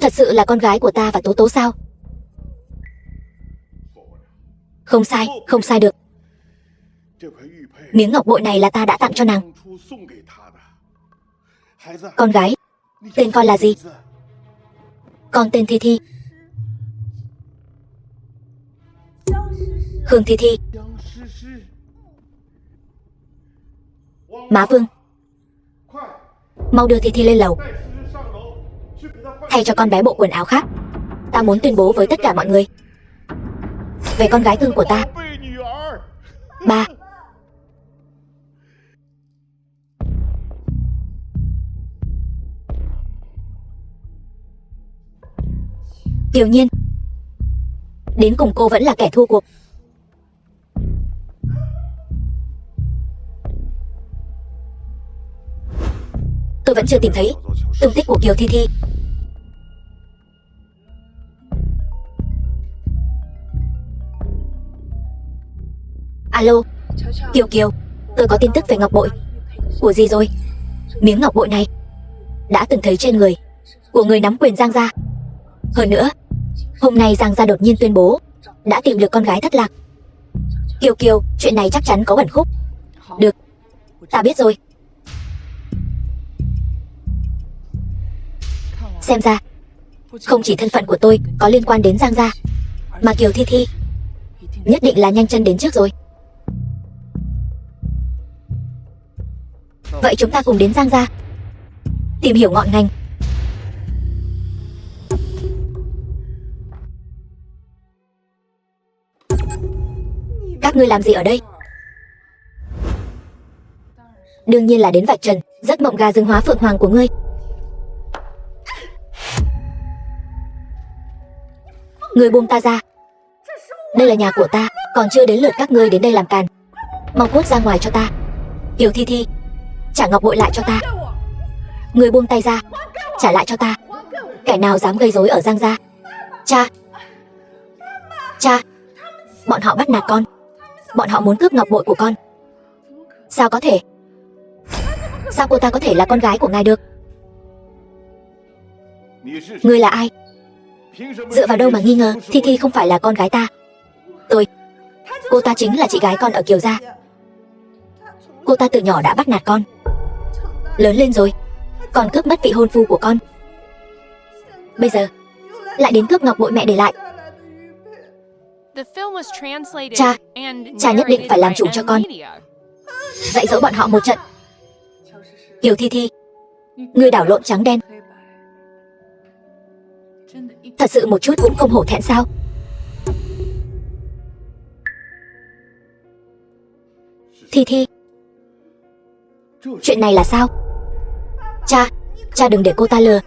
thật sự là con gái của ta và Tố Tố sao? Không sai, không sai được. Miếng ngọc bội này là ta đã tặng cho nàng. Con gái, tên con là gì? Con tên Thi Thi. Khương Thi Thi. Má Vương, mau đưa Thi Thi lên lầu, thay cho con bé bộ quần áo khác. Ta muốn tuyên bố với tất cả mọi người về con gái cưng của ta. Ba. Kiều Nhiên, đến cùng cô vẫn là kẻ thua cuộc. tôi vẫn chưa tìm thấy tung tích của Kiều Thi Thi. Alo, Kiều Kiều, tôi có tin tức về ngọc bội của dì rồi. Miếng ngọc bội này đã từng thấy trên người của người nắm quyền Giang gia. Hơn nữa, hôm nay Giang gia đột nhiên tuyên bố đã tìm được con gái thất lạc. Kiều Kiều, chuyện này chắc chắn có ẩn khúc. Được, ta biết rồi. Xem ra, không chỉ thân phận của tôi có liên quan đến Giang gia, mà Kiều Thi Thi nhất định là nhanh chân đến trước rồi. Vậy chúng ta cùng đến Giang gia tìm hiểu ngọn ngành. Các ngươi làm gì ở đây? Đương nhiên là đến vạch trần giấc mộng gà rừng hóa phượng hoàng của ngươi. Ngươi buông ta ra. Đây là nhà của ta, còn chưa đến lượt các ngươi đến đây làm càn. Mau cút ra ngoài cho ta. Kiều Thi Thi, trả ngọc bội lại cho ta. Ngươi buông tay ra, trả lại cho ta. Kẻ nào dám gây rối ở Giang gia? Cha, cha, bọn họ bắt nạt con. Bọn họ muốn cướp ngọc bội của con. Sao có thể? Sao cô ta có thể là con gái của ngài được? Ngươi là ai? Dựa vào đâu mà nghi ngờ Thi Thi không phải là con gái ta? Cô ta chính là chị gái con ở Kiều gia. Cô ta từ nhỏ đã bắt nạt con. Lớn lên rồi còn cướp mất vị hôn phu của con. Bây giờ lại đến cướp ngọc bội mẹ để lại. Cha, cha nhất định phải làm chủ cho con. Dạy dỗ bọn họ một trận. Kiều Thi Thi, ngươi đảo lộn trắng đen, thật sự một chút cũng không hổ thẹn sao? Thi Thi, chuyện này là sao? Cha đừng để cô ta lừa.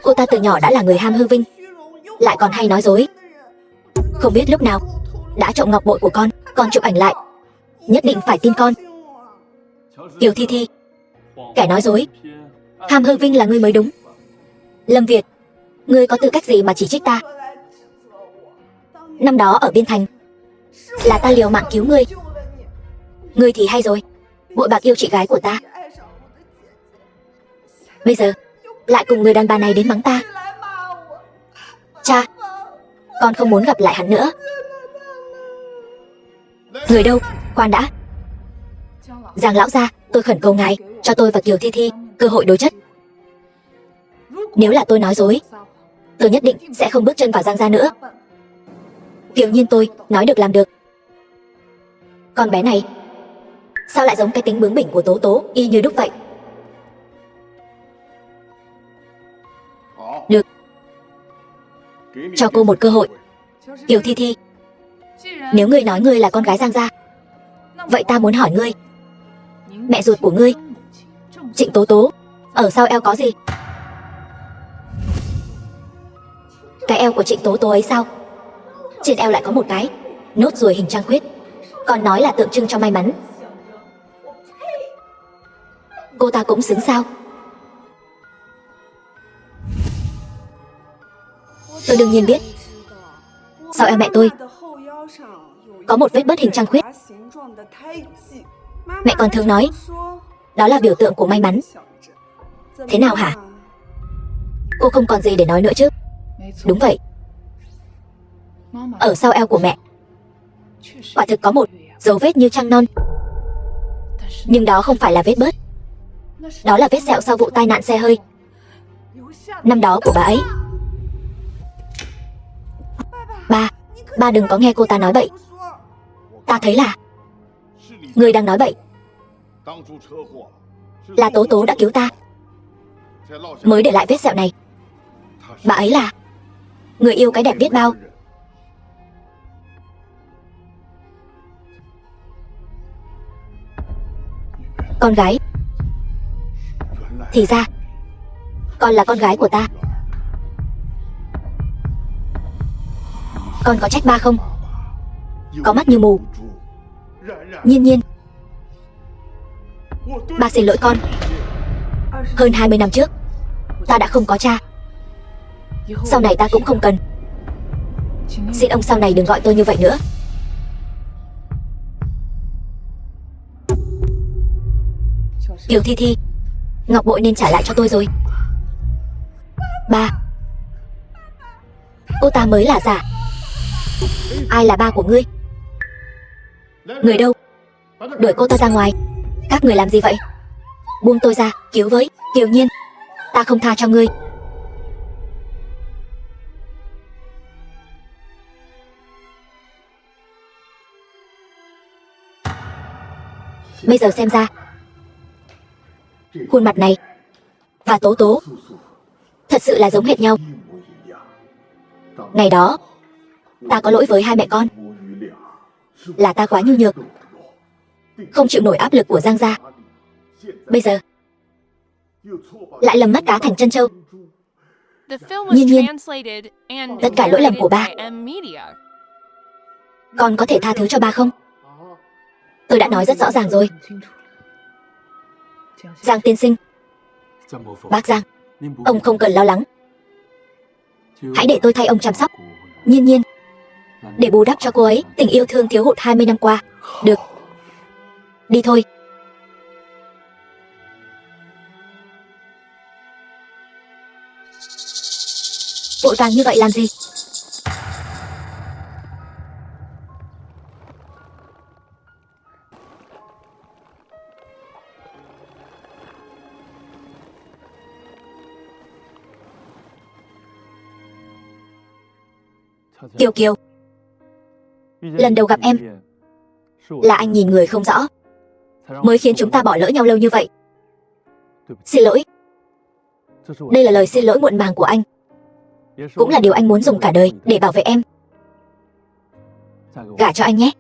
Cô ta từ nhỏ đã là người ham hư vinh, lại còn hay nói dối. Không biết lúc nào đã trộm ngọc bội của con chụp ảnh lại. Nhất định phải tin con. Kiều Thi Thi, kẻ nói dối, ham hư vinh là ngươi mới đúng. Lâm Việt, ngươi có tư cách gì mà chỉ trích ta? Năm đó ở Biên Thành là ta liều mạng cứu ngươi. Ngươi thì hay rồi, bội bạc yêu chị gái của ta. Bây giờ lại cùng người đàn bà này đến mắng ta. Cha, con không muốn gặp lại hắn nữa. Người đâu? Khoan đã. Giang lão gia, tôi khẩn cầu ngài cho tôi và Kiều Thi Thi cơ hội đối chất. Nếu là tôi nói dối, tôi nhất định sẽ không bước chân vào Giang gia nữa. Kiều Nhiên tôi nói được làm được. Con bé này sao lại giống cái tính bướng bỉnh của Tố Tố y như đúc vậy? Được, cho cô một cơ hội. Kiều Thi Thi, nếu ngươi nói ngươi là con gái Giang gia, vậy ta muốn hỏi ngươi, mẹ ruột của ngươi Trịnh Tố Tố ở sau eo có gì? Cái eo của Trịnh Tố Tố ấy sao? Trên eo lại có một cái nốt ruồi hình trăng khuyết, còn nói là tượng trưng cho may mắn. Cô ta cũng xứng sao? Tôi đương nhiên biết. Sau eo mẹ tôi có một vết bớt hình trăng khuyết. Mẹ còn thường nói đó là biểu tượng của may mắn. Thế nào hả? Cô không còn gì để nói nữa chứ? Đúng vậy. Ở sau eo của mẹ quả thực có một dấu vết như trăng non. Nhưng đó không phải là vết bớt. Đó là vết sẹo sau vụ tai nạn xe hơi năm đó của bà ấy. Ba đừng có nghe cô ta nói bậy. Ta thấy là người đang nói bậy. Là Tố Tố đã cứu ta mới để lại vết sẹo này. Bà ấy là người yêu cái đẹp biết bao. Con gái. Thì ra con là con gái của ta. Con có trách ba không? Có mắt như mù. Nhiên Nhiên, ba xin lỗi con. Hơn 20 năm trước, ta đã không có cha. Sau này ta cũng không cần. Xin ông sau này đừng gọi tôi như vậy nữa. Kiều Thi Thi, ngọc bội nên trả lại cho tôi rồi. Ba. Cô ta mới là giả. Ai là ba của ngươi? Người đâu? Đuổi cô ta ra ngoài. Các người làm gì vậy? Buông tôi ra, cứu với. Kiều Nhiên, ta không tha cho ngươi. Bây giờ xem ra, khuôn mặt này và Tố Tố thật sự là giống hệt nhau. Ngày đó, ta có lỗi với hai mẹ con. Là ta quá nhu nhược, không chịu nổi áp lực của Giang gia. Bây giờ lại lầm mất cá thành chân trâu. The film was Nhiên Nhiên, translated and tất cả lỗi lầm của ba. narrated by M Media. Con có thể tha thứ cho ba không? Tôi đã nói rất rõ ràng rồi. Giang tiên sinh, bác Giang, ông không cần lo lắng. Hãy để tôi thay ông chăm sóc Nhiên Nhiên, để bù đắp cho cô ấy tình yêu thương thiếu hụt 20 năm qua. Được, đi thôi. Vội vàng như vậy làm gì? Kiều Kiều, lần đầu gặp em là anh nhìn người không rõ, mới khiến chúng ta bỏ lỡ nhau lâu như vậy. Xin lỗi. Đây là lời xin lỗi muộn màng của anh, cũng là điều anh muốn dùng cả đời để bảo vệ em. Gả cho anh nhé.